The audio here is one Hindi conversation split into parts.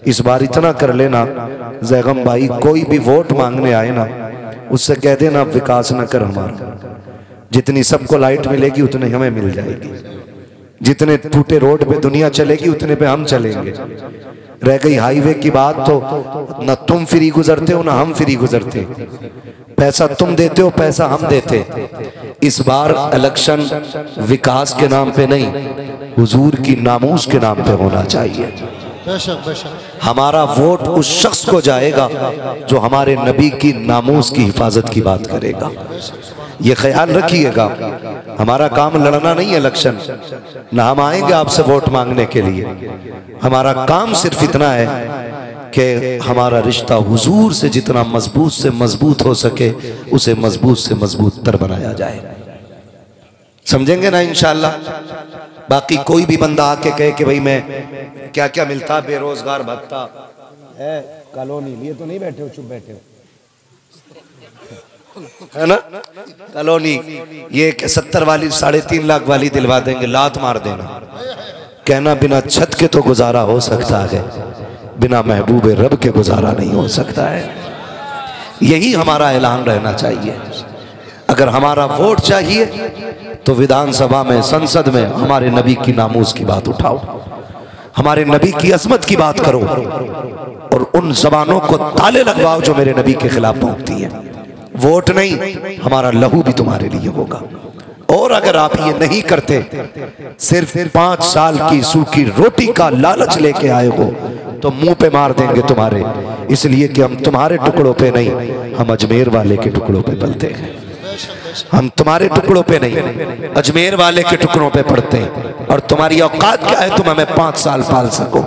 इस बार इतना कर लेना जैगम भाई, कोई भी वोट मांगने आए ना, उससे कह देना विकास न कर हमारा। जितनी सबको लाइट मिलेगी उतनी हमें मिल जाएगी, जितने टूटे रोड पे दुनिया चलेगी उतने पे हम चलेंगे। रह गई हाईवे की बात, तो न तुम फ्री गुजरते हो ना हम फ्री गुजरते। पैसा तुम देते हो, पैसा हम देते। इस बार इलेक्शन विकास के नाम पे नहीं, हुजूर की नामूस के नाम पे होना चाहिए। हमारा वोट उस शख्स को जाएगा जो हमारे नबी की नामूस की हिफाजत की बात करेगा। ये ख्याल रखिएगा, हमारा काम लड़ना नहीं है इलेक्शन, ना हम आएंगे आपसे वोट मांगने के लिए। हमारा काम सिर्फ इतना है कि हमारा रिश्ता हुजूर से जितना मजबूत से मजबूत हो सके उसे मजबूत से मजबूत तर बनाया जाए। समझेंगे ना इंशाअल्लाह। बाकी कोई भी बंदा आके कहे कि भाई मैं क्या क्या मिलता, बेरोजगार भत्ता है, कॉलोनी लिए तो नहीं बैठे हो, चुप बैठे हो, है ना कॉलोनी, ये 70 वाली 3.5 लाख वाली दिलवा देंगे, लात मार देना। कहना बिना छत के तो गुजारा हो सकता है, बिना महबूब रब के गुजारा नहीं हो सकता है। यही हमारा ऐलान रहना चाहिए। अगर हमारा वोट चाहिए तो विधानसभा में, संसद में हमारे नबी की नामूस की बात उठाओ, हमारे नबी की अजमत की बात करो और उन जबानों को ताले लगवाओ जो मेरे नबी के खिलाफ भौंकती है। वोट नहीं, हमारा लहू भी तुम्हारे लिए होगा। और अगर आप ये नहीं करते, सिर्फ 5 साल की सूखी रोटी का लालच लेके आए हो तो मुंह पे मार देंगे तुम्हारे, इसलिए कि हम तुम्हारे टुकड़ों पे नहीं, हम अजमेर वाले के टुकड़ों पे पलते हैं। हम तुम्हारे टुकड़ों पे नहीं, अजमेर वाले के टुकड़ों पे पड़ते हैं। और तुम्हारी औकात क्या है, तुम हमें 5 साल पाल सको,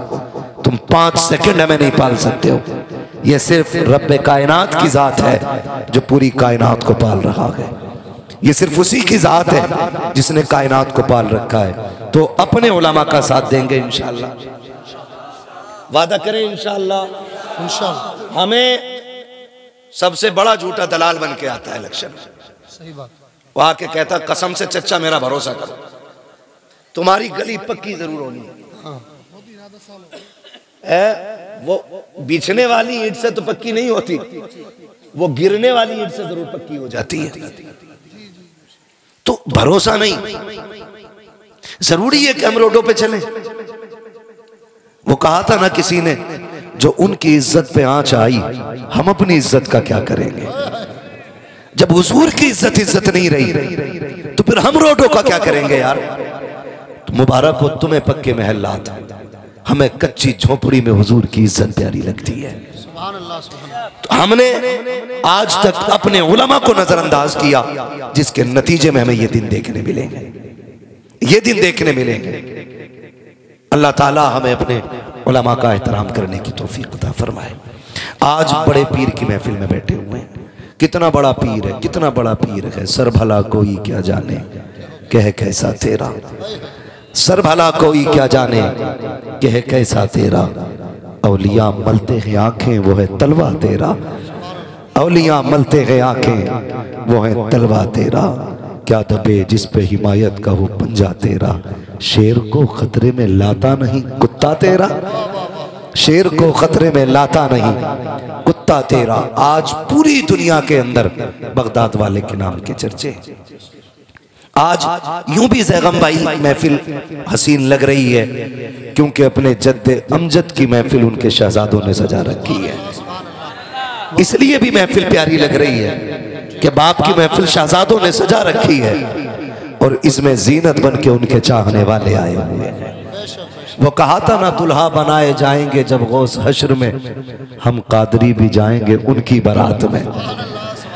तुम 5 सेकंड हमें नहीं पाल सकते हो। यह सिर्फ रब्बे कायनात की जात है जो पूरी कायनात को पाल रहा है। ये सिर्फ उसी की जात है जिसने कायनात को पाल रखा है। तो अपने उलमा का साथ देंगे इंशाअल्लाह, वादा करें इंशाअल्लाह। इंशाअल्लाह हमें सबसे बड़ा झूठा दलाल बन के आता है इलेक्शन में। सही बात। वो आके कहता कसम से चच्चा मेरा भरोसा करो, तुम्हारी गली पक्की जरूर होनी है। वो बिछने वाली ईंट से तो पक्की नहीं होती, वो गिरने वाली ईंट से जरूर पक्की हो जाती है। तो भरोसा नहीं, जरूरी है कि हम रोडों पे चलें। वो कहा था ना किसी ने, जो उनकी इज्जत पे आंच आई, हम अपनी इज्जत का क्या करेंगे। जब हुजूर की इज्जत नहीं रही तो फिर हम रोडों का क्या करेंगे यार। तो मुबारक हो तुम्हें पक्के महल्लात, हमें कच्ची झोपड़ी में हुजूर की इज्जत प्यारी लगती है। तो हमने आज तक अपने उलमा को नजरअंदाज किया, जिसके नतीजे में हमें ये दिन देखने मिलेंगे, ये दिन देखने मिलेंगे। अल्लाह ताला हमें अपने उलमा का एहतराम करने की तौफीक अता फरमाए। आज बड़े पीर की महफिल में बैठे हुए हैं। कितना बड़ा पीर है, कितना बड़ा पीर है। सर भला कोई क्या जाने कह कैसा तेरा, सर भला कोई क्या जाने कह कैसा तेरा। औलिया मलते हैं आंखें वो है तलवा तेरा, औलिया मलते हैं आंखें वो है तलवा तेरा। क्या दबे जिस पे हिमायत का वो पंजा तेरा, शेर को खतरे में लाता नहीं कुत्ता तेरा, शेर को खतरे में लाता नहीं कुत्ता तेरा। आज पूरी दुनिया के अंदर बगदाद वाले के नाम के चर्चे। आज यूं भी ज़ैगम भाई महफिल हसीन लग रही है क्योंकि अपने जद्दे अमजद की महफिल उनके शहजादों ने सजा रखी है, इसलिए भी महफिल प्यारी लग रही है कि बाप की महफिल शहजादों ने सजा रखी है और इसमें जीनत बन के उनके चाहने वाले आए हुए हैं। वो कहा था ना, दुल्हा बनाए जाएंगे जब गौस हश्र में, हम कादरी भी जाएंगे उनकी बारात में,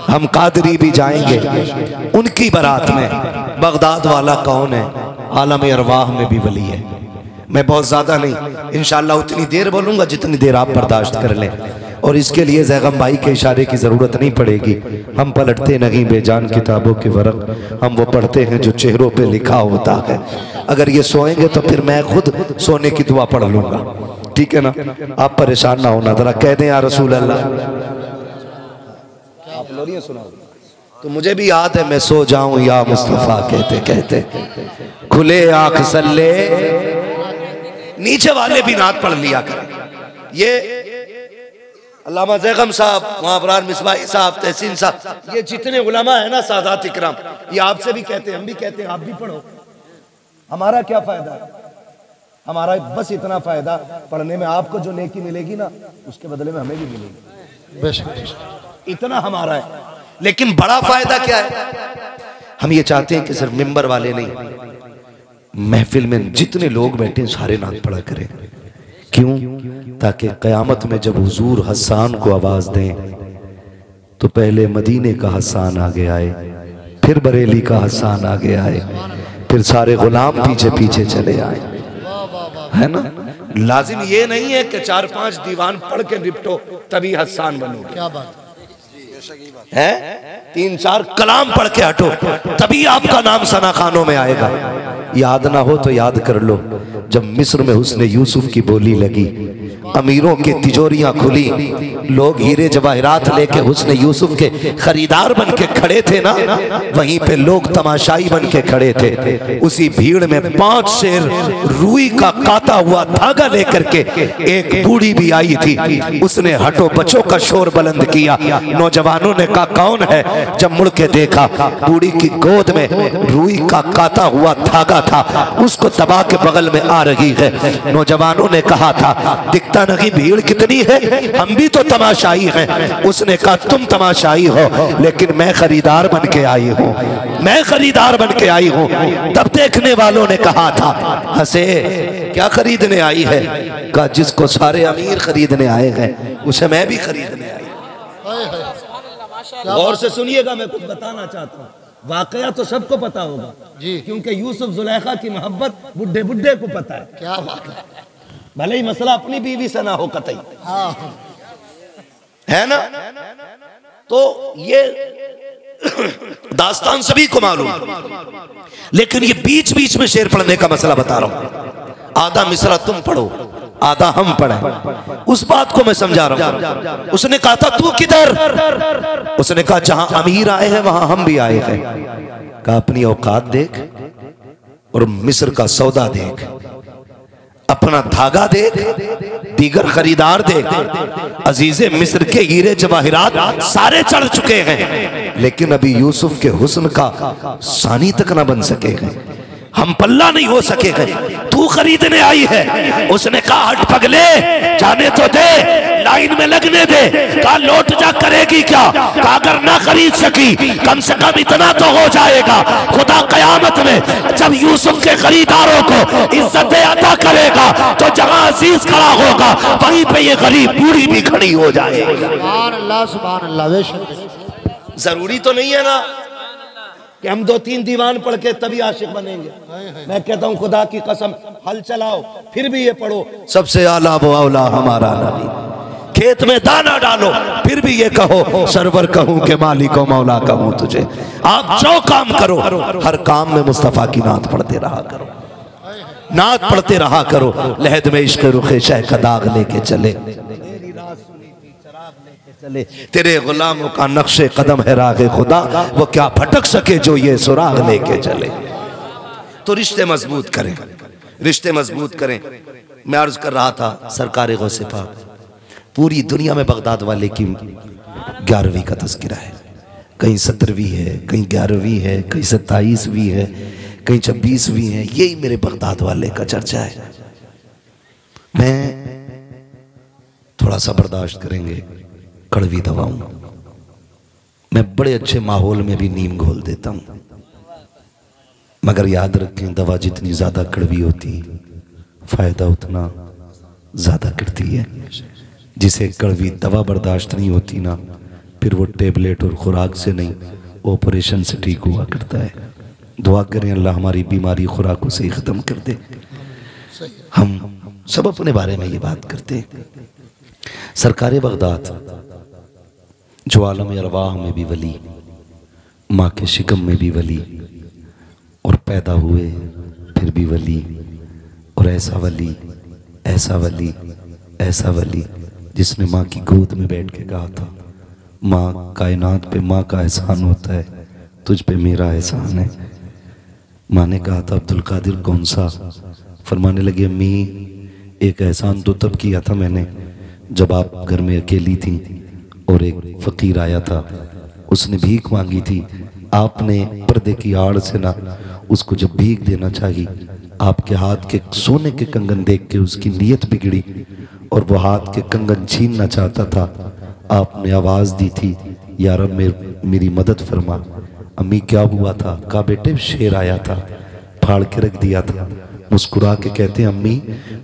हम कादरी भी जाएंगे उनकी बारात में। बगदाद वाला कौन है, आलम अरवाह में भी वली है। मैं बहुत ज्यादा नहीं, इंशाअल्लाह उतनी देर बोलूंगा जितनी देर आप बर्दाश्त कर लें। और इसके लिए ज़ैगम भाई के इशारे की जरूरत नहीं पड़ेगी। हम पलटते नहीं बेजान किताबों के वरक, हम वो पढ़ते हैं जो चेहरों पे लिखा होता है। अगर ये सोएंगे तो फिर मैं खुद सोने की दुआ पढ़ लूंगा, ठीक है ना। आप परेशान ना होना, जरा कह दें या रसूल अल्लाह। आप लोरियां सुनाओ तो मुझे भी याद है, मैं सो जाऊं या मुस्तफा कहते कहते, खुले आंख सल्ले, नीचे वाले भी नात पढ़ लिया करें। ये अल्लामा ज़ैगम साहब, वहाँ अबरार मिसबाही साहब, तहसीन साहब, ये जितने उलमा है ना सादात इकराम, ये आपसे भी कहते हैं, हम भी कहते हैं, आप भी पढ़ो। हमारा क्या फायदा है? हमारा बस इतना फायदा, पढ़ने में आपको जो नेकी मिलेगी ना, उसके बदले में हमें भी मिलेगी, बेशक इतना हमारा है। लेकिन बड़ा फायदा क्या है? हम ये चाहते हैं कि सिर्फ मिंबर वाले नहीं, महफिल में जितने लोग बैठे सारे नात पढ़ा करें। क्यों? ताकि क़यामत में जब हुजूर हसन को आवाज दें तो पहले मदीने का हसन आगे आए, फिर बरेली का हसन आगे आए, फिर सारे गुलाम पीछे पीछे चले आए, है ना? लाजिम ये नहीं है कि 4-5 दीवान पढ़ के निपटो तभी हसन बनो। क्या बात है? 3-4 कलाम पढ़ के हटो तभी आपका नाम सना खानों में आएगा। याद ना हो तो याद कर लो, जब मिस्र में हुस्ने यूसुफ की बोली लगी, अमीरों की तिजोरियां खुली, लोग हीरे जवाहरात लेके हुस्ने यूसुफ के खरीदार बन के खड़े थे ना, वहीं पे लोग तमाशाई बन के खड़े थे। उसी भीड़ में 5 शेर रुई का काता हुआ धागा लेकर के एक बूढ़ी भी आई थी। उसने हटो बच्चों का शोर बुलंद किया। नौजवानों ने कहा कौन है? जब मुड़ के देखा, बूढ़ी की गोद में रुई का काता हुआ धागा था, उसको दबा के बगल में आ रही है। नौजवानों ने कहा था दिखता नहीं भीड़ कितनी है, हम भी तो तमाशाई हैं। उसने कहा तुम तमाशाई हो, लेकिन मैं खरीदार बन के आई हूँ, मैं खरीदार बन के आई हूँ। तब देखने वालों ने कहा था, हंसे, क्या खरीदने आई है? कहा जिसको सारे अमीर खरीदने आए हैं उसे मैं भी खरीदने आई। गौर से सुनिएगा, मैं कुछ बताना चाहता हूँ। वाकया तो सबको पता होगा जी, क्योंकि यूसुफ जुलेखा की मोहब्बत बुढ़े बुढ़े को पता है। क्या बात है? भले ही मसला अपनी बीवी से ना हो कतई, है ना? तो ये दास्तान सभी को मालूम, लेकिन ये बीच बीच में शेर पढ़ने का मसला बता रहा हूं। आधा मिसरा तुम पढ़ो, आधा हम पढ़े, उस बात को मैं समझा रहा हूं। उसने कहा था तू किधर? उसने कहा जहां अमीर आए हैं वहां हम भी आए हैं। कहा अपनी औकात देख और मिस्र का सौदा देख, अपना धागा देख, दीगर खरीदार देख। अजीजे मिस्र के हीरे जवाहिरात सारे चढ़ चुके हैं, लेकिन अभी यूसुफ के हुस्न का सानी तक ना बन सके हैं, हम पल्ला नहीं हो सके हैं। तू खरीदने आई है। उसने कहा हट पगले, जाने तो दे, लाइन में लगने दे। कहा लौट जा करेगी क्या? कहा अगर ना खरीद सकी कम से कम इतना तो हो जाएगा, खुदा कयामत में जब यूसुफ के खरीदारों को इज्जतें अता करेगा तो जहां अजीज खड़ा होगा वहीं पे ये गरीब बूढ़ी भी खड़ी हो जाएगी। सुभान अल्लाह, सुभान अल्लाह। जरूरी तो नहीं है ना कि हम 2-3 दीवान पढ़ के तभी आशिक बनेंगे। मैं कहता हूँ खुदा की कसम, हल चलाओ फिर भी ये पढ़ो, सबसे आला वो औला हमारा नबी। खेत में दाना डालो फिर भी ये कहो सरवर कहूँ के मालिको मौला कहूँ तुझे। आप जो काम करो हर काम में मुस्तफा की नात पढ़ते रहा करो, नात पढ़ते रहा करो। लहद में इश्क रुखे शह का दाग लेके चले, चले तेरे गुलामों का नक्शे कदम है रागे खुदा, वो क्या भटक सके जो ये सुराग लेके चले। तो रिश्ते मजबूत करें, रिश्ते मजबूत करें। मैं अर्ज कर रहा था सरकार गौसे पाक, पूरी दुनिया में बगदाद वाले की 11वीं का तज़किरा है, कहीं 17वीं है, कहीं 11वीं है, कहीं 27वीं है, कहीं 26वीं है। यही मेरे बगदाद वाले का चर्चा है। मैं थोड़ा सा बर्दाश्त करेंगे कड़वी दवाऊं, मैं बड़े अच्छे माहौल में भी नीम घोल देता हूं, मगर याद रखें दवा जितनी ज्यादा कड़वी होती फायदा उतना ज्यादा करती है। जिसे कड़वी दवा बर्दाश्त नहीं होती ना, फिर वो टेबलेट और खुराक से नहीं ऑपरेशन से ठीक हुआ करता है। दुआ करें अल्लाह हमारी बीमारी खुराकों से ही खत्म कर दे। हम सब अपने बारे में ये बात करते हैं। सरकार बगदाद जो आलम अरवाह में भी वली, माँ के शिकम में भी वली, और पैदा हुए फिर भी वली, और ऐसा वली, ऐसा वली, ऐसा वली जिसने माँ की गोद में बैठ के कहा था माँ कायनात पे माँ का एहसान होता है, तुझ पे मेरा एहसान है। माँ ने कहा था अब्दुल कादिर कौन सा? फरमाने लगी अम्मी एक एहसान तो तब किया था मैंने जब आप घर में अकेली थी और एक फकीर आया था, उसने भीख मांगी थी, आपने पर्दे की आड़ से ना उसको जब भीख देना चाहिए, आपके हाथ के सोने के कंगन देख के उसकी नीयत बिगड़ी और वो हाथ के कंगन छीनना चाहता था। आपने आवाज दी थी, या रब मेरी मदद फरमा। अम्मी क्या हुआ था? कहा बेटे शेर आया था, फाड़ के रख दिया था। मुस्कुरा के कहते हैं अम्मी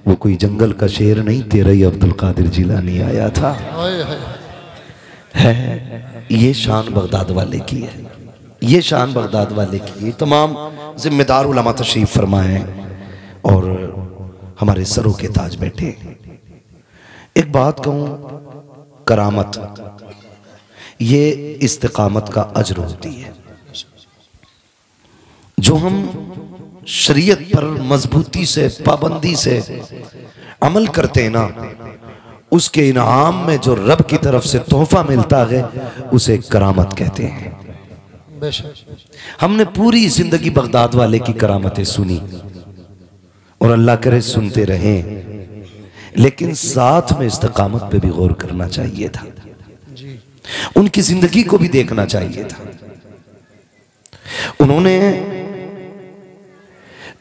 वो कोई जंगल का शेर नहीं, तेरा ही अब्दुल कादिर जिलानी आया था। है ये शान बगदाद वाले की है, ये शान बगदाद वाले की है। तमाम जिम्मेदार उलमा तशरीफ फरमाए और हमारे सरों के ताज बैठे। एक बात कहूं, करामत ये इस्तिकामत का अजर होती है। जो हम शरीयत पर मजबूती से पाबंदी से अमल करते हैं ना, उसके इनाम में जो रब की तरफ से तोहफा मिलता है उसे करामत कहते हैं। हमने पूरी जिंदगी बगदाद वाले की करामतें सुनी और अल्लाह करे सुनते रहें, लेकिन साथ में इस्तिकामत पे भी गौर करना चाहिए था, उनकी जिंदगी को भी देखना चाहिए था। उन्होंने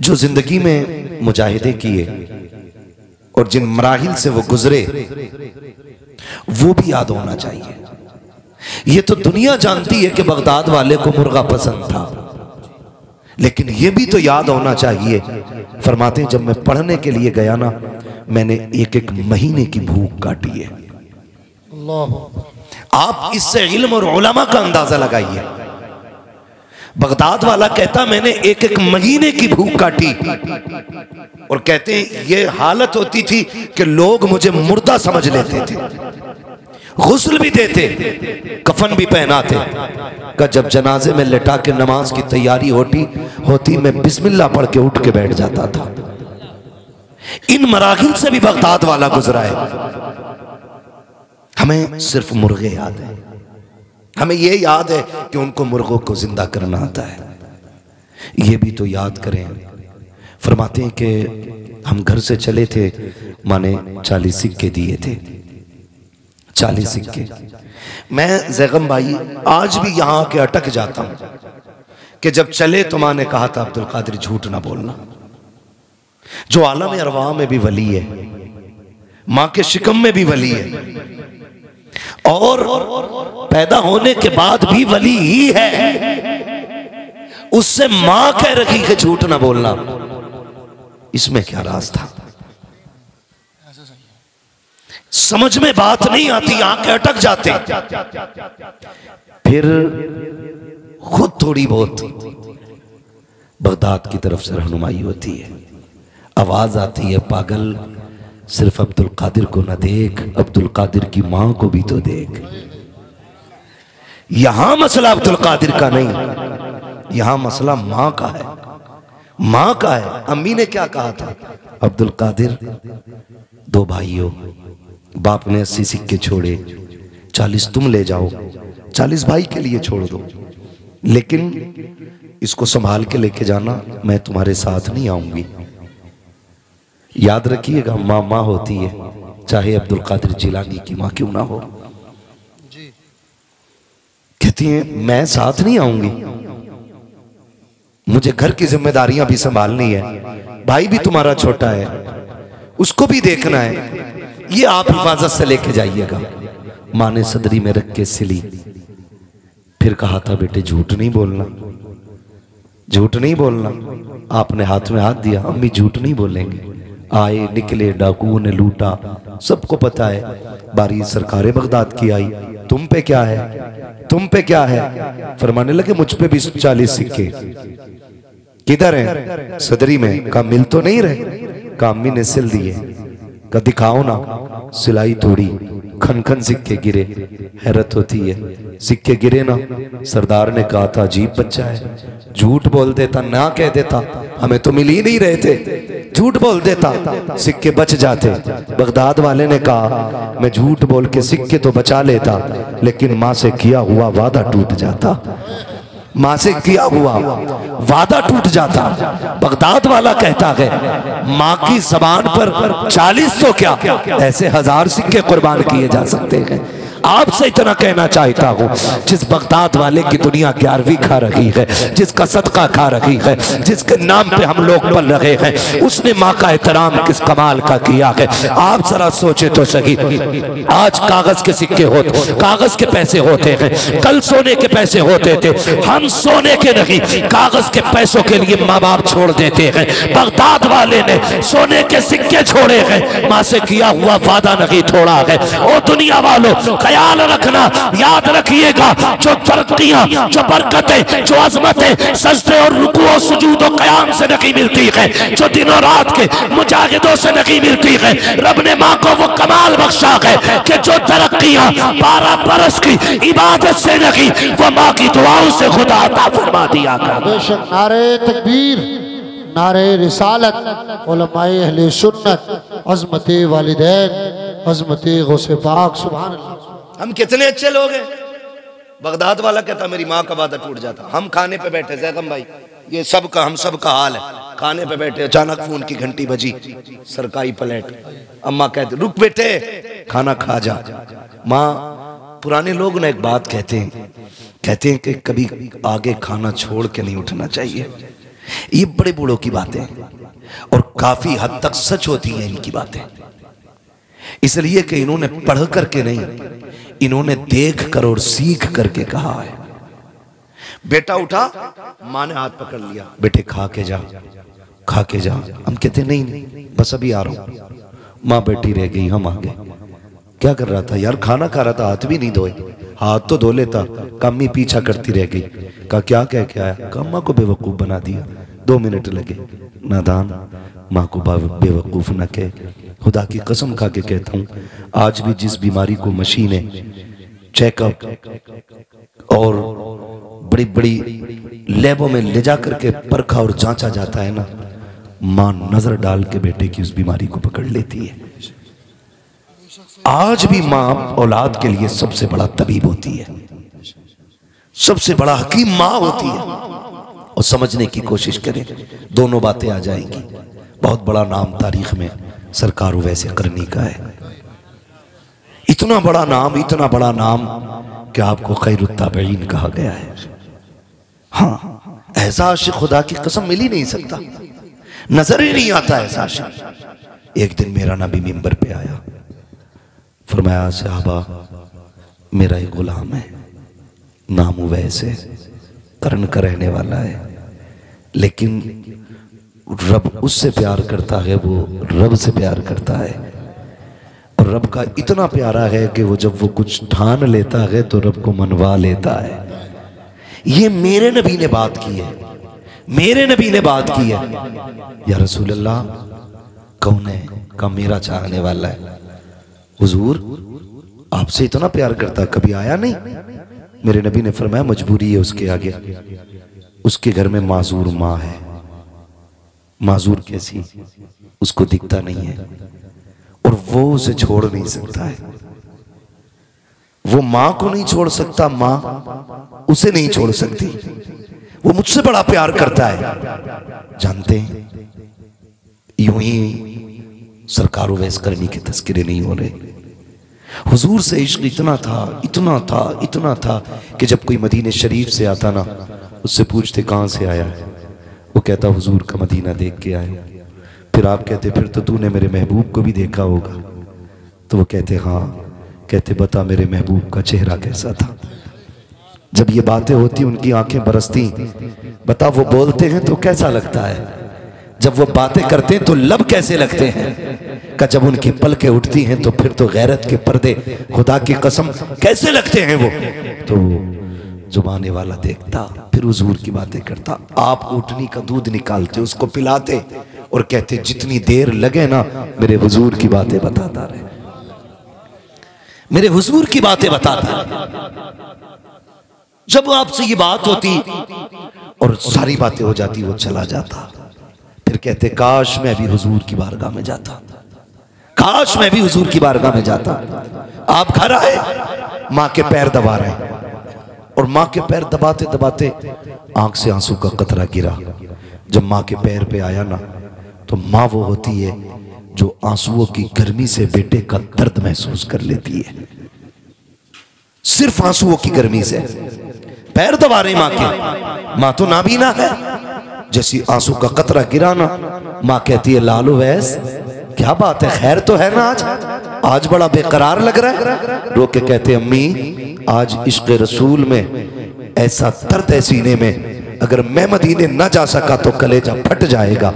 जो जिंदगी में मुजाहिदे किए और जिन मराहिल से वो गुजरे वो भी याद होना चाहिए। ये तो दुनिया जानती है कि बगदाद वाले को मुर्गा पसंद था, लेकिन ये भी तो याद होना चाहिए। फरमाते हैं जब मैं पढ़ने के लिए गया ना, मैंने एक एक महीने की भूख काटी है। आप इससे इल्म और उलमा का अंदाजा लगाइए। बगदाद वाला कहता मैंने एक एक महीने की भूख काटी, और कहते हैं ये हालत होती थी कि लोग मुझे मुर्दा समझ लेते थे, गुस्ल भी देते, कफन भी पहनाते। का जब जनाजे में लेटा के नमाज की तैयारी होती मैं बिस्मिल्लाह पढ़ के उठ के बैठ जाता था। इन मराहिल से भी बगदाद वाला गुजरा है। हमें सिर्फ मुर्गे याद है, हमें ये याद है कि उनको मुर्गों को जिंदा करना आता है। ये भी तो याद करें। फरमाते हैं कि हम घर से चले थे, माने 40 सिक्के दिए थे, 40 सिक्के। मैं जैगम भाई आज भी यहाँ के अटक जाता हूँ कि जब चले तो माँ ने कहा था अब्दुल कादिर झूठ ना बोलना। जो आलम अरवाह में भी वली है, माँ के शिकम में भी वली है, और पैदा होने के बाद भी वली ही है, उससे मां कह रही कि झूठ ना बोलना। इसमें क्या राज था? समझ में बात नहीं आती, आंखें अटक जाते। फिर खुद थोड़ी बहुत बगदाद की तरफ से रहनुमाई होती है, आवाज आती है पागल सिर्फ अब्दुल कादिर को ना देख, अब्दुल कादिर की मां को भी तो देख। यहां मसला अब्दुल कादिर का नहीं, यहां मसला मां का है, मां का है। अम्मी ने क्या कहा था? अब्दुल कादिर 2 भाई हो, बाप ने 80 सिक्के छोड़े, 40 तुम ले जाओ, 40 भाई के लिए छोड़ दो, लेकिन इसको संभाल के लेके जाना, मैं तुम्हारे साथ नहीं आऊंगी। याद रखिएगा माँ माँ होती है, चाहे अब्दुल कादिर जिलानी की माँ क्यों ना हो। कहती है मैं साथ नहीं आऊंगी, मुझे घर की जिम्मेदारियां भी संभालनी है, भाई भी तुम्हारा छोटा है, उसको भी देखना है, ये आप हिफाजत से लेके जाइएगा। माँ ने सदरी में रख के सिली, फिर कहा था बेटे झूठ नहीं बोलना, झूठ नहीं बोलना। आपने हाथ में हाथ दिया, अम्मी झूठ नहीं बोलेंगे। आए निकले, डाकुओं ने लूटा, सबको पता है। बारी सरकारे बगदाद की आई, तुम पे क्या है, तुम पे क्या है? फरमाने लगे मुझ पे भी 40 सिक्के। किधर हैं? सदरी में। कहा मिल तो नहीं रहे? कहा अम्मी ने सिल दिए। कहा दिखाओ ना। सिलाई तोड़ी, खन खन सिक्के गिरे। हैरत होती है, सिक्के गिरे ना। सरदार ने कहा था अजीब बच्चा है, झूठ बोल देता, ना कह देता हमें तो मिल ही नहीं रहे थे, झूठ बोल देता सिक्के बच जाते। बगदाद वाले ने कहा मैं झूठ बोल के सिक्के तो बचा लेता, लेकिन माँ से किया हुआ वादा टूट जाता। माँ से किया हुआ वादा टूट जाता। बगदाद वाला कहता है माँ की जबान पर 40 तो क्या ऐसे 1000 सिक्के कुर्बान किए जा सकते हैं। आपसे इतना कहना चाहता हूँ, जिस बगदाद वाले की दुनिया 11वीं खा रही है, जिसका सदका खा रही है, जिसके नाम पे हम लोग पल रहे हैं, उसने माँ का एहतराम किस कमाल का किया है। आप जरा सोचे तो सही, आज कागज के सिक्के होते, कागज के पैसे होते हैं, कल सोने के पैसे होते थे। हम सोने के नहीं कागज के पैसों के लिए माँ बाप छोड़ देते हैं। बगदाद वाले ने सोने के सिक्के छोड़े हैं, माँ से किया हुआ वादा नहीं तोड़ा है। ओ दुनिया वालों, ख्याल रखना, याद रखिएगा, जो तरक्कियां, जो बरकतें, जो अजमतें सजदे और रुकू और सुजूद और क़याम से नहीं मिलती है, जो दिनों रात के मुजाहिदों से नहीं मिलती है, रब ने माँ को वो कमाल बख्शा है कि जो तरक्कियां 12 बरस की इबादत से नहीं, वो माँ की दुआओं से खुदा अता फरमा दिया कर। बेशक नारे तकबीर, नारे रिसालत, उलमाए अहले सुन्नत, अज़मते वालिदैन, अज़मते गौसे पाक, सुभान अल्लाह। हम कितने अच्छे लोग हैं। बगदाद वाला कहता मेरी माँ का वादा टूट जाता। हम खाने पे बैठे, जैगम भाई, ये सब का हम सब का हाल है। खाने पे बैठे, अचानक फोन की घंटी बजी, सरकारी प्लेट, अम्मा कहते रुक बेटे खाना खा जा। माँ, पुराने लोग ना एक बात कहते हैं कि कभी आगे खाना छोड़ के नहीं उठना चाहिए। ये बड़े बूढ़ों की बातें और काफी हद तक सच होती हैं इनकी बातें, इसलिए कि इन्होंने पढ़ करके नहीं, इन्होंने देख कर और सीख करके कहा है। बेटा उठा, माँ ने हाथ पकड़ लिया, बेटे खा के जा, खा के जा। हम कहते नहीं बस अभी आ रहा हूं। माँ बैठी रह गई, हम आ गए। क्या कर रहा था यार? खाना खा रहा था, हाथ भी नहीं धोए। हाथ तो धो लेता। कम्मी पीछा करती रह गई। कहा क्या कह के आया? अम्मा को बेवकूफ बना दिया। 2 मिनट लगे। नादान, माँ को बेवकूफ न कहे। खुदा की कसम खा के कहता हूँ, आज भी जिस बीमारी को मशीनें, चेकअप और बड़ी बड़ी लैबों में ले जा करके परखा और जांचा जाता है ना, माँ नजर डाल के बेटे की उस बीमारी को पकड़ लेती है। आज भी माँ औलाद के लिए सबसे बड़ा तबीब होती है, सबसे बड़ा हकीम माँ होती है। और समझने की कोशिश करें, दोनों बातें आ जाएंगी। बहुत बड़ा नाम तारीख में सरकार वैसे करनी का है। इतना बड़ा नाम, इतना बड़ा नाम कि आपको खैरुत ताबईन कहा गया है। हाँ, ऐसा आशिक खुदा की कसम मिल ही नहीं सकता, नजर ही नहीं आता ऐसा आशिक। एक दिन मेरा नबी मिंबर पे आया, फरमाया सहाबा, मेरा एक गुलाम है, नाम वैसे कर्ण का रहने वाला है, लेकिन रब उससे प्यार करता है, वो रब से प्यार करता है। और रब का इतना प्यारा है कि वो जब वो कुछ ठान लेता है तो रब को मनवा लेता है। ये मेरे नबी ने बात की है, मेरे नबी ने बात की है। या रसूल अल्लाह, कौन है? का मेरा चाहने वाला है। हुजूर, आपसे इतना प्यार करता, कभी आया नहीं? मेरे नबी ने फरमाया मजबूरी है उसके आगे, उसके घर में माजूर माँ है। माजूर कैसी? उसको दिखता नहीं है और वो उसे छोड़ नहीं सकता है। वो माँ को नहीं छोड़ सकता, माँ उसे नहीं छोड़ सकती। वो मुझसे बड़ा प्यार करता है। जानते हैं, यूं ही सरकार वैस करनी के तस्करे नहीं हो रहे। हुजूर से इश्क इतना था, इतना था, इतना था कि जब कोई मदीने शरीफ से आता ना, उससे पूछते कहाँ से आया है, वो कहता हुजूर का मदीना देख के आए। फिर आप कहते फिर तो तूने मेरे महबूब को भी देखा होगा। तो वो कहते हाँ। कहते बता मेरे महबूब का चेहरा कैसा था? जब ये बातें होती उनकी आंखें बरसती। बता वो बोलते हैं तो कैसा लगता है, जब वो बातें करते हैं तो लब कैसे लगते हैं? का जब उनकी पलकें उठती हैं तो फिर तो गैरत के पर्दे खुदा की कसम कैसे लगते हैं वो। तो जुबाने वाला देखता, फिर हुजूर की बातें करता। आप ऊँटनी का दूध निकालते, उसको पिलाते और कहते जितनी देर लगे ना मेरे हुजूर की बातें बताता रहे, मेरे हुजूर की बातें बताता रहे। जब आपसे ये बात होती और सारी बातें हो जाती, वो चला जाता। फिर कहते काश मैं भी हुजूर की बारगाह में जाता, काश मैं भी हुजूर की बारगाह में जाता। आप घर आए, माँ के पैर दबा रहे, और माँ के पैर दबाते दबाते आंख से आंसू का कतरा गिरा। जब माँ के पैर पे आया ना, तो माँ वो होती है जो आंसुओं की गर्मी से बेटे का दर्द महसूस कर लेती है। सिर्फ आंसुओं की गर्मी से पैर दबा रहे माँ के। माँ तो नाबीना है। जैसी आंसू का कतरा गिरा ना, माँ कहती है लालू वैस क्या बात है, खैर तो है ना? आज बड़ा बेकरार लग रहा है। रो के कहते अम्मी आज इश्क रसूल में ऐसा दर्द है सीने में, अगर मैं मदीने न जा सका तो कलेजा फट जाएगा।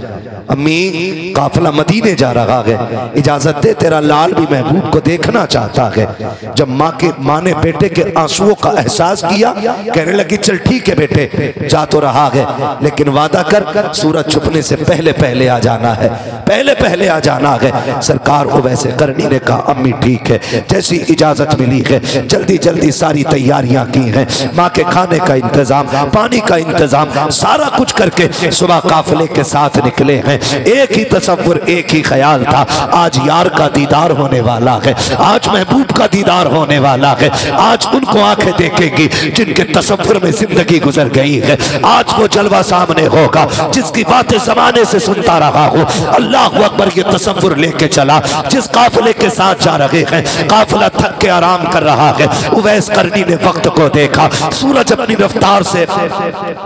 अम्मी काफिला मदीने जा रहा है, इजाजत दे तेरा लाल भी महबूब को देखना चाहता है। जब माँ ने बेटे के आंसुओं का एहसास किया, कहने लगी चल ठीक है बेटे जा तो रहा है, लेकिन वादा कर सूरज छुपने से पहले पहले आ जाना है, पहले पहले आ जाना है। सरकार को वैसे करनी ने कहा अम्मी ठीक है। जैसी इजाजत मिली है जल्दी जल्दी सारी तैयारियां की हैं, माँ के खाने का इंतजाम, पानी का इंतजाम, सारा कुछ करके सुबह काफिले के साथ निकले हैं। एक ही तसव्वुर, एक ही ख्याल था, आज यार का दीदार होने वाला है, आज महबूब का दीदार होने वाला है, आज उनको आंखें देखेंगी जिनके तसव्वुर में जिंदगी गुजर गई है, आज वो जलवा सामने होगा जिसकी बातें जमाने से सुनता रहा हूँ। अल्लाह अकबर ये तसव्वुर लेके चला। जिस काफिले के साथ जा रहे हैं, काफिला थक के आराम कर रहा है। उवैस करनी ने वक्त को देखा, सूरज अपनी रफ्तार से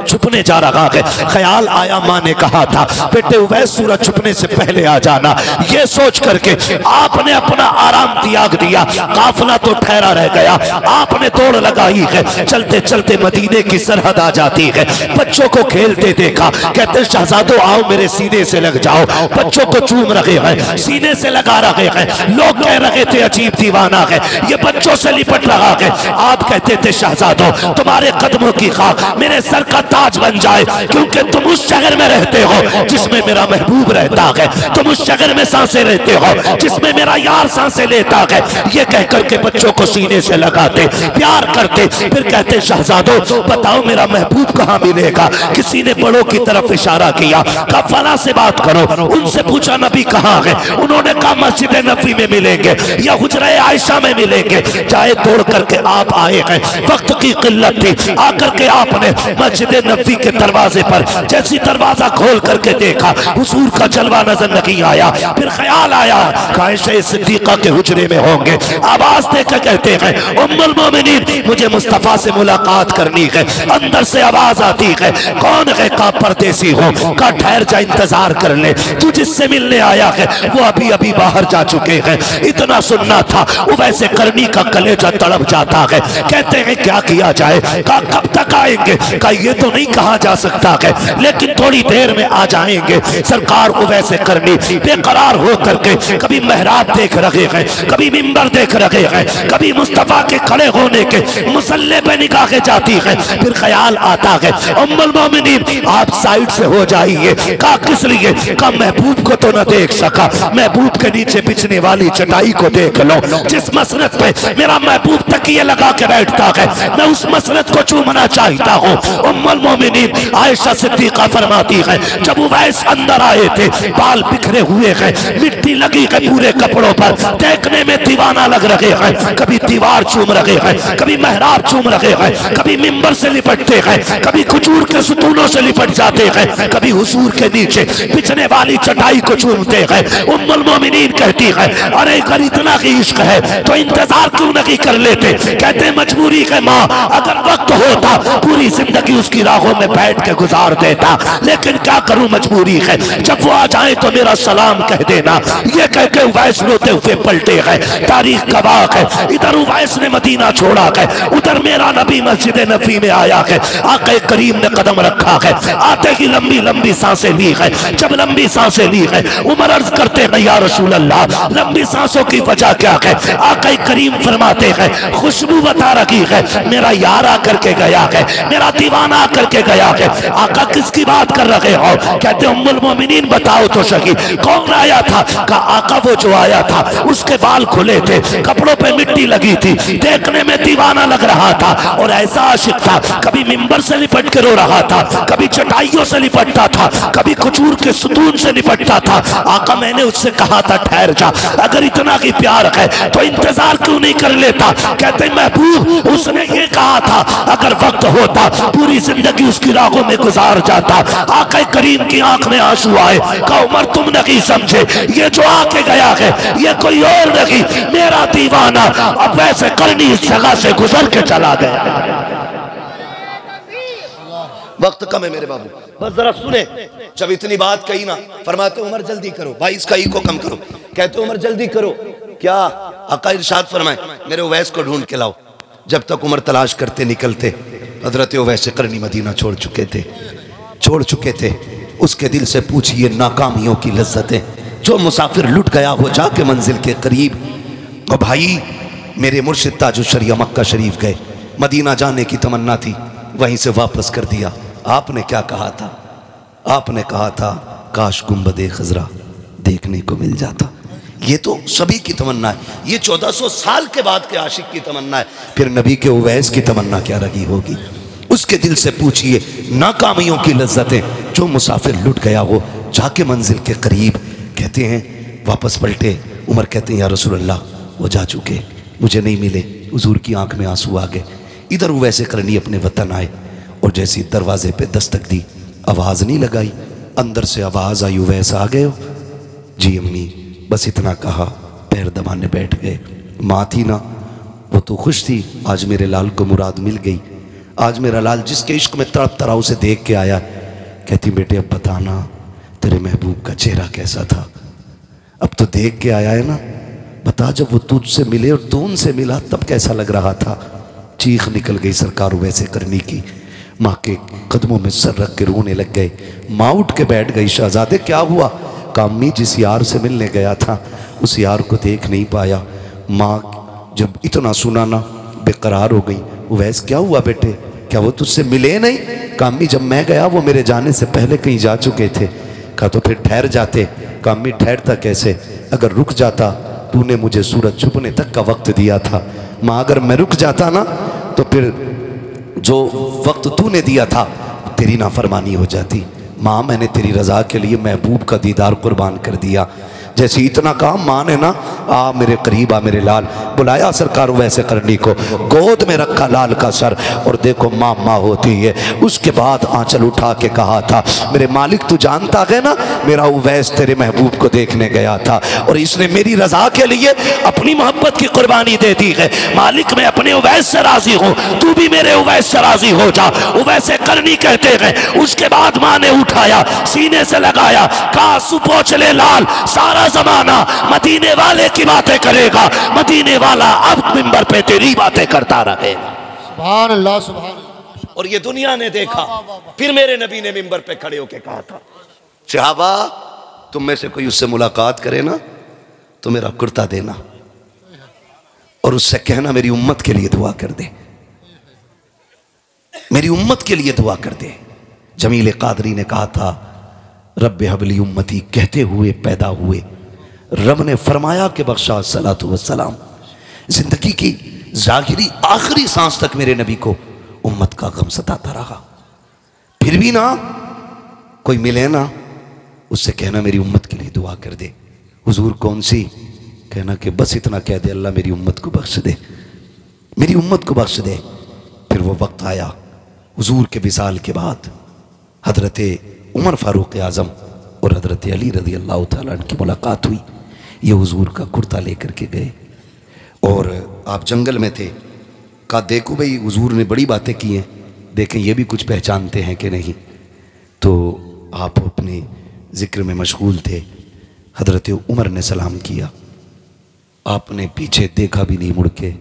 छुपने जा रहा है। ख्याल आया, माँ ने कहा था बेटे उवैस सूरज छुपने से पहले आ जाना। ये सोच करके आपने अपना आराम त्याग दिया, काफिला तो ठहरा रह गया। आपने दौड़ लगाई है, चलते चलते मदीने की सरहद आ जाती है। बच्चों को खेलते देखा, कहते शहजादो आओ मेरे सीने से लग जाओ। बच्चों को चूम रहे हैं, सीने से लगा रहे हैं। लोग कह रहे थे अजीब दीवाना है, ये बच्चों से लिपट रहा है। आप कहते थे शहजादो तुम्हारे कदमों की खाक मेरे सर का ताज बन जाए, क्योंकि तुम उस शहर में रहते हो जिसमें मेरा महबूब रहता है, तुम उस शहर में सांसें रहते हो जिसमें मेरा यार सांसें लेता है। ये कह करके बच्चों को सीने से लगाते, प्यार करते, फिर कहते शहजादो बताओ मेरा महबूब कहाँ मिलेगा। किसी ने बड़ों की तरफ इशारा किया, कहा फला से बात करो। उनसे पूछा नबी कहाँ है, उन्होंने कहा मस्जिद नबी में मिलेंगे या हुजरे आयशा में मिलेंगे। चाहे दौड़ करके आप आए हैं, वक्त की किल्लत थी, आकर के आपने मस्जिद नबी के दरवाजे पर जैसी दरवाजा खोल करके देखा, हुजूर का जलवा नजर नहीं आया। फिर ख्याल आया आयशा सिद्दीका के हुजरे में होंगे। आवाज देकर कहते हैं उम्मुल मोमिनीन मुझे मुस्तफा से मुलाकात करनी है। अंदर से आवाज आती है कौन है, का परदेसी हो, का ठहर जा इंतजार कर ले, तू जिससे मिलने आया है वो अभी अभी बाहर जा चुके हैं। इतना सुनना था, वो वैसे करनी का कलेजा तड़प जाता है। कहते हैं क्या किया जाए, का कब तक आएंगे, का ये तो नहीं कहा जा सकता है, लेकिन थोड़ी देर में आ जाएंगे। सरकार को वैसे करनी बेकरार हो करके कभी मेहराब देख रहे हैं, कभी मिंबर देख रहे हैं, कभी मुस्तफा के खड़े होने के मुसल्ले पे निगाहें जाती है। फिर ख्याल आता है उम्मुल मोमिनीन आप साइड से हो जाइए। का किस लिए, का महबूब को तो न देख सका, महबूब के नीचे बिछने वाली चटाई को देख लो। जिस मसरत पे मेरा महबूब तकिए लगा के बैठता है, मैं उस मसरत को चूमना चाहता हूँ। उम्मुल मोमिनीन आयशा सिद्दीका फरमाती है जब उवैस अंदर आए थे, बाल बिखरे हुए हैं, मिट्टी लगी है पूरे कपड़ों पर, देखने में दीवाना लग रहे हैं। कभी दीवार चूम रहे हैं, कभी मेहराब चूम रहे हैं, कभी मिंबर से लिपटते हैं, कभी खजूर के सुतूनों से लिपट जाते हैं, कभी हुजूर के नीचे बिछने वाली चटाई को चूमते हैं। उम्मुल मोमिनीन कहती है अरे अगर इतना ही इश्क है तो इंतजार क्यों नहीं कर लेते। कहते मजबूरी है माँ, अगर वक्त होता पूरी जिंदगी उसकी राहों में बैठ के गुजार देता, लेकिन क्या करूं मजबूरी है। जब वो आ जाए तो मेरा सलाम कह देना। ये कह के उवैस रोते हुए पलटे हैं। तारीख गवाह है, इधर उवैस ने मदीना छोड़ा है, उधर मेरा नबी मस्जिद नबी में आया है। आके करीम ने कदम रखा है, आते ही लंबी लंबी सांसें ली है। जब लंबी सांसें ली है उमर अर्ज करते हैं या रसूल अल्लाह लंबी सांसों की वजह क्या है। आके करीम फरमाते हैं खुशबू बता रखी है, मेरा यार आकर के गया है, मेरा दीवाना आकर के गया है। आका किसकी बात कर रहे हो। कहते उम्मुल मोमिनीन बताओ तो सही कौन आया था। का आका वो जो आया था उसके बाल खुले थे, कपड़ों पे मिट्टी लगी थी, देखने में दीवाना लग रहा था और ऐसा आशिक था, कभी मिंबर से लिपट के रो रहा था, कभी चटाइयों से लिपटता था, कभी खजूर के सुतून से लिपटता पिता था। आका मैंने उससे कहा था ठहर जा, अगर इतना ही प्यार है तो इंतजार क्यों नहीं कर लेता। कहते महबूब उसने ये कहा था अगर वक्त होता पूरी जिंदगी उसकी राहों में गुजार जाता। आका करीम की आंख में आंसू आए, कहा उमर तुम नहीं समझे, ये जो आके गया है ये कोई और नहीं, मेरा दीवाना अब वैसे करनी इस जगह से गुजर के चला गया। वक्त कम है मेरे बाबू, बस जरा सुने। जब इतनी बात कही ना, फरमाते उमर जल्दी करो भाई, इसका ई को कम करो। कहते उमर जल्दी करो, क्या? आका इरशाद फरमाए मेरे उवैस को ढूंढ के लाओ। जब तक उमर तलाश करते निकलते, हजरत उवैस करनी मदीना छोड़ चुके थे। उसके दिल से पूछिए नाकामियों की लज्जतें, जो मुसाफिर लुट गया हो जाके मंजिल के करीब। और भाई मेरे मुर्शिद ताजुश शरिया मक्का शरीफ गए, मदीना जाने की तमन्ना थी, वहीं से वापस कर दिया। आपने क्या कहा था? आपने कहा था काश गुंबदे खजरा देखने को मिल जाता। ये तो सभी की तमन्ना है, ये 1400 साल के बाद के आशिक की तमन्ना है, फिर नबी के उवैस की तमन्ना क्या रही होगी। उसके दिल से पूछिए नाकामियों की लज्जतें, जो मुसाफिर लुट गया हो जाके मंजिल के करीब। कहते हैं वापस पलटे, उमर कहते हैं या रसूल अल्लाह वो जा चुके, मुझे नहीं मिले। हुजूर की आंख में आंसू आ गए। इधर उवैस करनी अपने वतन आए और जैसे दरवाजे पे दस्तक दी, आवाज़ नहीं लगाई, अंदर से आवाज़ आई उवैस आ गए हो? जी अम्मी, बस इतना कहा, पैर दबाने बैठ गए। माँ थी ना, वो तो खुश थी, आज मेरे लाल को मुराद मिल गई, आज मेरा लाल जिसके इश्क में तड़प तड़ा उसे देख के आया। कहती बेटे अब बताना तेरे महबूब का चेहरा कैसा था, अब तो देख के आया है ना, बता जब वो तुझसे मिले और तू उनसे मिला तब कैसा लग रहा था। चीख निकल गई सरकार वैसे करनी की, माँ के कदमों में सर रख के रोने लग गए। माँ उठ के बैठ गई, शहजादे क्या हुआ? कामी जिस यार से मिलने गया था उस यार को देख नहीं पाया। माँ जब इतना सुना ना बेकरार हो गई। उवैस क्या हुआ बेटे, क्या वो तुझसे मिले नहीं? कामी जब मैं गया वो मेरे जाने से पहले कहीं जा चुके थे। कहा तो फिर ठहर जाते। कामी ठहरता कैसे, अगर रुक जाता, तूने मुझे सूरज छुपने तक का वक्त दिया था। माँ अगर मैं रुक जाता ना तो फिर जो वक्त तूने दिया था तेरी नाफरमानी हो जाती। माँ मैंने तेरी रज़ा के लिए महबूब का दीदार कुर्बान कर दिया। जैसे इतना काम माँ ने ना, आ मेरे करीब आ मेरे लाल, बुलाया सरकार वैसे करनी को, गोद में रखा लाल का सर और देखो माँ माँ होती है। उसके बाद आंचल उठा के कहा था मेरे मालिक तू जानता है ना मेरा उवैस तेरे महबूब को देखने गया था और इसने मेरी रज़ा के लिए अपनी मोहब्बत की कुर्बानी दे दी है। मालिक मैं अपने उवैस से राजी हूँ, तू भी मेरे उवैस से राजी हो जा। उवैसे करनी कहते हैं। उसके बाद माँ ने उठाया, सीने से लगाया, कहा सुपोच ले लाल, सारा जमाना मदीने वाले की बातें करेगा, मदीने वाला अब मिंबर पे तेरी बातें करता रहे। सुभान अल्लाह, सुभान अल्लाह। और ये दुनिया ने देखा। फिर मेरे नबी ने मिंबर पे खड़े होके कहा था सहाबा तुम में से कोई उससे मुलाकात करे ना तो मेरा कुर्ता देना और उससे कहना मेरी उम्मत के लिए दुआ कर दे, मेरी उम्मत के लिए दुआ कर दे। जमील कादरी ने कहा था रब्बे हबली उम्मती कहते हुए पैदा हुए, रब ने फरमाया कि बख्शा सलातु वस्सलाम। जिंदगी की जाहिरी आखिरी सांस तक मेरे नबी को उम्मत का गम सताता रहा। फिर भी ना कोई मिले ना उससे कहना मेरी उम्मत के लिए दुआ कर दे। हुजूर कौन सी? कहना कि बस इतना कह दे अल्लाह मेरी उम्मत को बख्श दे, मेरी उम्मत को बख्श दे। फिर वो वक्त आया हुजूर के विसाल के बाद हजरत उमर फारूक आज़म और हजरत अली रज़ी अल्लाह तआला अन्हु की मुलाकात हुई। ये हुजूर का कुर्ता लेकर के गए और आप जंगल में थे। कहा देखो भाई हुजूर ने बड़ी बातें की हैं, देखें ये भी कुछ पहचानते हैं कि नहीं। तो आप अपने ज़िक्र में मशगूल थे। हजरत उमर ने सलाम किया, आपने पीछे देखा भी नहीं मुड़ के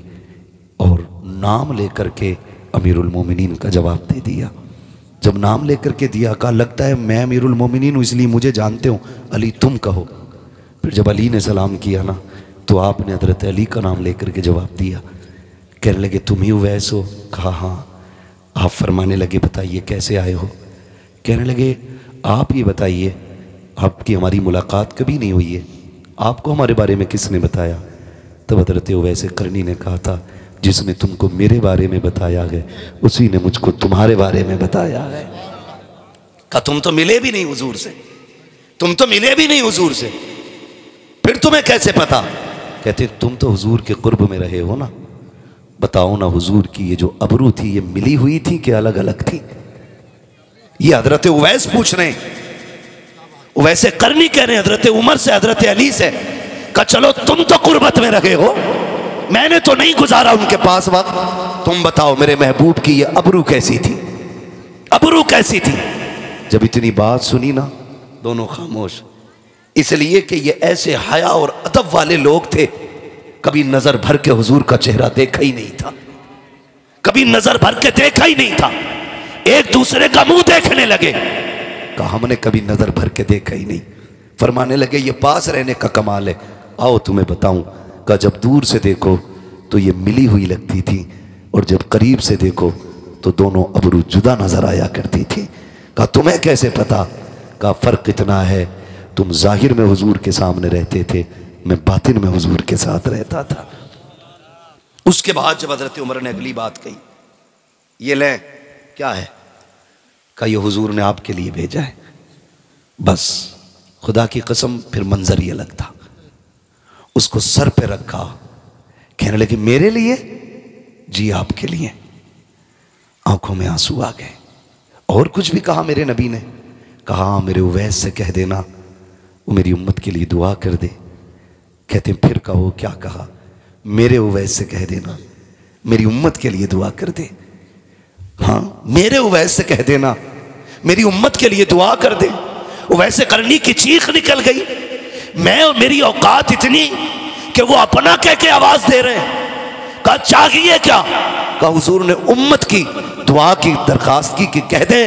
और नाम लेकर के अमीरुल मोमिनीन का जवाब दे दिया। जब नाम लेकर के दिया, कहा लगता है मैं अमीरुल मोमिनीन हूँ इसलिए मुझे जानते हो, अली तुम कहो। फिर जब अली ने सलाम किया ना तो आपने हजरत अली का नाम लेकर के जवाब दिया। कहने लगे तुम ही उवैस हो? कहा हाँ। आप फरमाने लगे बताइए कैसे आए हो? कहने लगे आप ये बताइए आपकी हमारी मुलाकात कभी नहीं हुई है, आपको हमारे बारे में किसने बताया? तब हजरत उवैस करनी ने कहा था जिसने तुमको मेरे बारे में बताया है उसी ने मुझको तुम्हारे बारे में बताया है। कहा तुम तो मिले भी नहीं हुजूर से, तुम तो मिले भी नहीं हुजूर से, फिर तुम्हें कैसे पता? कहते तुम तो हुजूर के कुर्ब में रहे हो ना, बताओ ना हुजूर की ये जो अबरू थी ये मिली हुई थी कि अलग अलग थी? ये हजरत उवैस पूछ रहे हैं, वैसे करनी कह रहे हैं हजरत उमर से, हजरत अली से। कहा चलो तुम तो कुर्बत में रहे हो, मैंने तो नहीं गुजारा उनके पास वक्त, तुम बताओ मेरे महबूब की ये अबरू कैसी थी, अबरू कैसी थी? जब इतनी बात सुनी ना दोनों खामोश, इसलिए कि ये ऐसे हया और अदब वाले लोग थे, कभी नजर भर के हुजूर का चेहरा देखा ही नहीं था, कभी नजर भर के देखा ही नहीं था। एक दूसरे का मुंह देखने लगे, कहा हमने कभी नजर भर के देखा ही नहीं। फरमाने लगे ये पास रहने का कमाल है, आओ तुम्हें बताऊं। कहा जब दूर से देखो तो ये मिली हुई लगती थी, और जब करीब से देखो तो दोनों अबरू जुदा नजर आया करती थी। कहा तुम्हें कैसे पता? कहा फर्क इतना है, तुम जाहिर में हुजूर के सामने रहते थे, मैं बातिन में हुजूर के साथ रहता था। उसके बाद जब हजरत उमर ने अगली बात कही, ये लें क्या है? कहा ये हुजूर ने आपके लिए भेजा है। बस खुदा की कसम, फिर मंजर ये अलग था। उसको सर पे रखा, कहने लगे मेरे लिए? जी आपके लिए। आंखों में आंसू आ गए। और कुछ भी कहा मेरे नबी ने? कहा मेरे उवैस से कह देना वो मेरी उम्मत के लिए दुआ कर दे। कहते फिर कहो क्या कहा? मेरे उवैस से कह देना मेरी उम्मत के लिए दुआ कर दे। हाँ, मेरे उवैस से कह देना मेरी उम्मत के लिए दुआ कर दे। वैसे करनी की चीख निकल गई, मैं और मेरी औकात इतनी कि वो अपना कह के आवाज दे रहे हैं। कहा चाहिए क्या? कहा हुजूर ने उम्मत की दुआ की दरखास्त की कि कह दे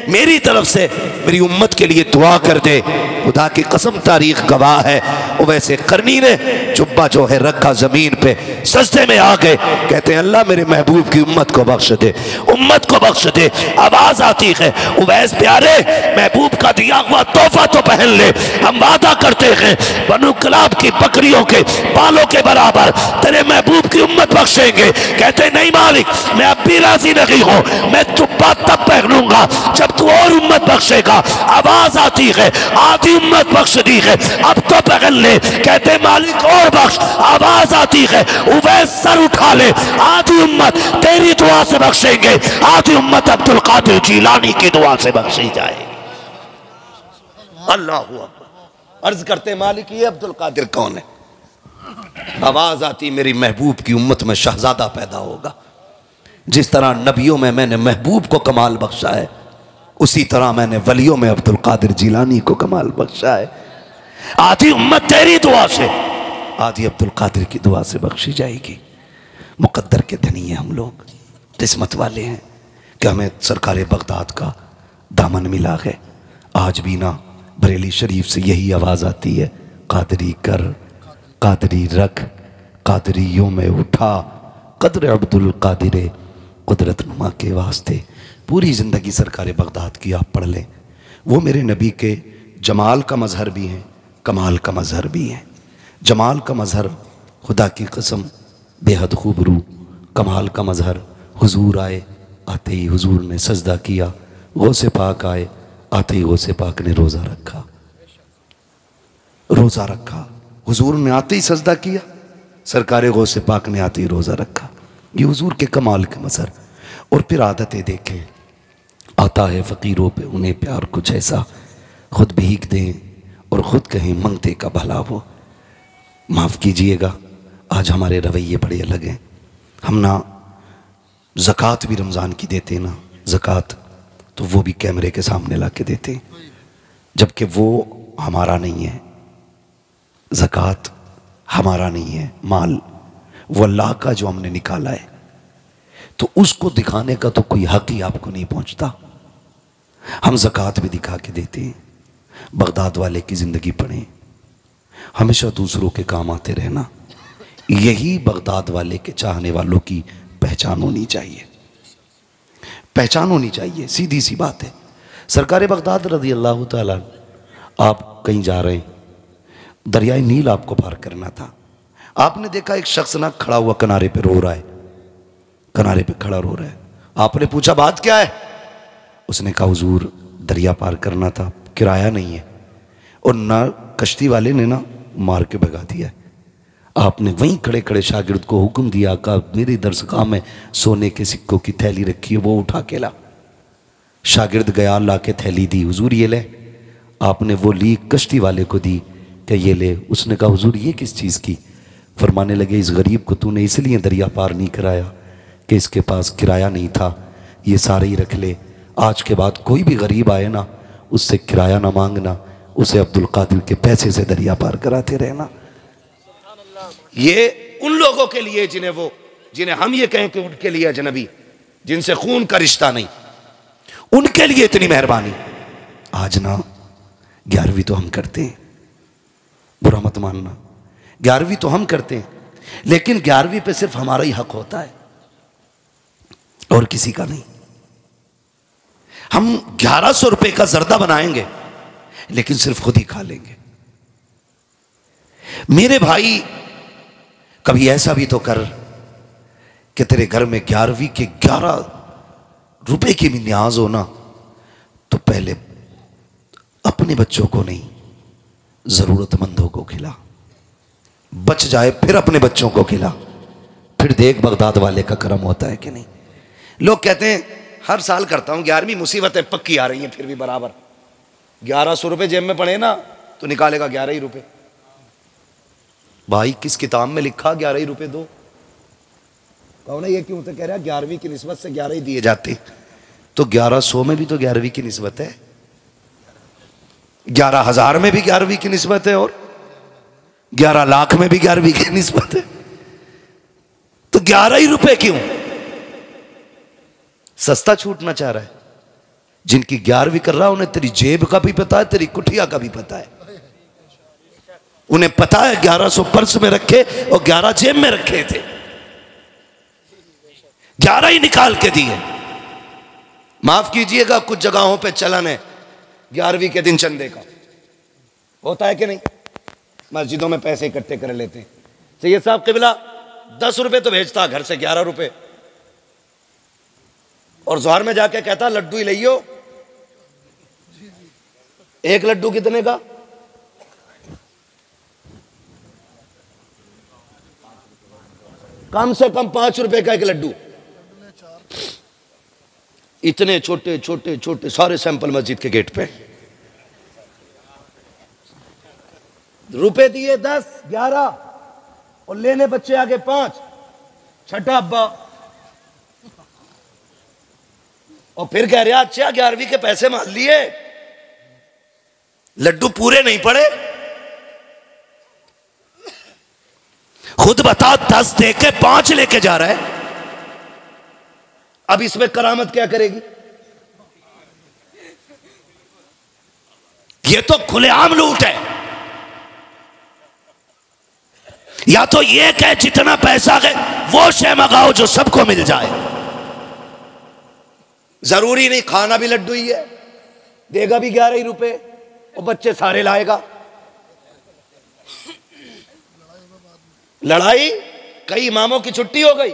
मेरी तरफ से मेरी उम्मत के लिए दुआ कर दे। खुदा की कसम तारीख गवाह है, वैसे करनी ने जुब्बा जो है रखा जमीन पे, सजदे में आ गए, कहते हैं अल्लाह मेरे महबूब की उम्मत को बख्श दे, उम्मत को बख्श दे। आवाज आती है उवैस प्यारे, महबूब का दिया हुआ तोहफा तो पहन ले, हम वादा करते हैं बनु कलाब की बकरियों के बालों के बराबर तेरे महबूब की उम्मत बख्शेंगे। कहते नहीं मालिक, मैं अब भी राजी नहीं हूं, मैं जुब्बा तब पहनूंगा जब तू और उम्मत बख्शेगा। आवाज आती है आधी उम्मत बख्श दी है, अब तो पहन ले। कहते मालिक और बख्श। आवाज आती है उवैस सर उठा ले, आधी उम्मत तेरी दुआ से बख्शेंगे, आधी उम्मत अब्दुल कादिर जीलानी की दुआ से बख्शी जाएगी। अल्लाह हू अकबर। अर्ज करते मालिक ये अब्दुल कादिर कौन है? आवाज आती मेरी महबूब की उम्मत में शहजादा पैदा होगा। जिस तरह नबियों में मैंने महबूब को कमाल बख्शा है, उसी तरह मैंने वलियों में अब्दुल कादिर जिलानी को कमाल बख्शा है। आधी उम्मत तेरी दुआ से, आधी अब्दुल कादिर की दुआ से बख्शी जाएगी। मुकद्दर के धनी हैं हम लोग, किस्मत वाले हैं कि हमें सरकार बगदाद का दामन मिला है। आज भी ना बरेली शरीफ से यही आवाज़ आती है, कादरी कर, कादरी रख, कादरियों में उठा, कदर अब्दुल कादिर कुदरत नुमा के वास्ते। पूरी ज़िंदगी सरकार बगदाद की आप पढ़ लें, वो मेरे नबी के जमाल का मजहर भी हैं, कमाल का मजहर भी हैं। जमाल का मजहर खुदा की कसम बेहद खूबरू, कमाल का मजहर हुजूर आए, आते ही हुजूर ने सजदा किया, गौसे पाक आए, आते ही गौसे पाक ने रोज़ा रखा, रोज़ा रखा। हुजूर ने आते ही सजदा किया, सरकार गौसे पाक ने आते ही रोज़ा रखा। ये हुजूर के कमाल के मजहर। और फिर आदतें देखें, आता है फ़कीरों पे उन्हें प्यार कुछ ऐसा, खुद भीख दें और ख़ुद कहें मंगते का भला वो। माफ़ कीजिएगा आज हमारे रवैये बड़े अलग हैं। हम ना ज़कात भी रमज़ान की देते ना, ज़कात तो वो भी कैमरे के सामने ला के देते, जबकि वो हमारा नहीं है। ज़कात हमारा नहीं है, माल वो अल्लाह का जो हमने निकाला है, तो उसको दिखाने का तो कोई हक ही आपको नहीं पहुंचता। हम ज़कात भी दिखा के देते हैं। बगदाद वाले की ज़िंदगी पढ़ें, हमेशा दूसरों के काम आते रहना, यही बगदाद वाले के चाहने वालों की पहचान होनी चाहिए, पहचान होनी चाहिए। सीधी सी बात है। सरकार बगदाद रज़ी अल्लाह ताला, आप कहीं जा रहे हैं, दरियाए नील आपको पार करना था, आपने देखा एक शख्स ना खड़ा हुआ किनारे पे रो रहा है, किनारे पे खड़ा रो रहा है। आपने पूछा बात क्या है? उसने कहा हुजूर दरिया पार करना था, किराया नहीं है। और ना कश्ती वाले ने ना मार के भगा दिया है। आपने वहीं खड़े खड़े शागिर्द को हुक्म दिया का मेरे दरसगाह में सोने के सिक्कों की थैली रखी है, वो उठा के ला। शागिर्द गया, ला के थैली दी, हुजूर ये ले। आपने वो ली, कश्ती वाले को दी कि ये ले। उसने कहा हुजूर ये किस चीज़ की? फरमाने लगे इस गरीब को तूने इसलिए दरिया पार नहीं कराया कि इसके पास किराया नहीं था, ये सारे ही रख ले। आज के बाद कोई भी गरीब आए ना, उससे किराया ना मांगना, उसे अब्दुल कादिर के पैसे से दरिया पार कराते रहना। ये उन लोगों के लिए जिन्हें हम ये कहें कि उनके लिए अजनबी, जिनसे खून का रिश्ता नहीं, उनके लिए इतनी मेहरबानी। आज ना 11वीं तो हम करते हैं, बुरा मत मानना, 11वीं तो हम करते हैं, लेकिन 11वीं पे सिर्फ हमारा ही हक होता है और किसी का नहीं। हम 1100 रुपए का जर्दा बनाएंगे लेकिन सिर्फ खुद ही खा लेंगे। मेरे भाई कभी ऐसा भी तो कर कि तेरे घर में 11वीं के 11 रुपए की भी न्याज हो ना, तो पहले अपने बच्चों को नहीं, जरूरतमंदों को खिला। बच जाए फिर अपने बच्चों को खिला, फिर देख बगदाद वाले का करम होता है कि नहीं। लोग कहते हैं हर साल करता हूं 11वीं, मुसीबतें पक्की आ रही हैं फिर भी बराबर। 1100 रुपए जेब में पड़े ना तो निकालेगा 11 ही रुपए। भाई किस किताब में लिखा 11 ही रुपए दो? कहो ना ये क्यों? तो कह रहा है 11वीं की निस्बत से 11 ही दिए जाते। तो 1100 में भी तो 11वीं की निस्बत है, 11,000 में भी 11वीं की निस्बत है, और 11 लाख में भी 11वीं की निस्बत है। तो 11 ही रुपए क्यों? सस्ता छूटना चाह रहा है। जिनकी 11वीं कर रहा है उन्हें तेरी जेब का भी पता है, तेरी कुठिया का भी पता है। उन्हें पता है 1100 पर्स में रखे और 11 जेब में रखे थे, 11 ही निकाल के दिए। माफ कीजिएगा, कुछ जगहों पे चलन है 11वीं के दिन चंदे का, होता है कि नहीं? मस्जिदों में पैसे इकट्ठे कर लेते हैं। सैयद साहब किबला 10 रुपए तो भेजता घर से, 11 रुपए, और जोहर में जाके कहता लड्डू ही लियो। एक लड्डू कितने का? कम से कम 5 रुपए का एक लड्डू। इतने छोटे छोटे छोटे सारे सैंपल मस्जिद के गेट पे। रुपए दिए 10, 11 और लेने बच्चे आगे 5, छठा अब्बा। और फिर कह रहा अच्छा 11वीं के पैसे मान लिए, लड्डू पूरे नहीं पड़े। खुद बता 10 दे के 5 लेके जा रहा है। अब इसमें करामत क्या करेगी? ये तो खुलेआम लूट है। या तो ये कह जितना पैसा है वो शे मंगाओ जो सबको मिल जाए। जरूरी नहीं खाना भी लड्डू ही है, देगा भी 11 ही रुपए और बच्चे सारे लाएगा। लड़ाई, कई इमामों की छुट्टी हो गई।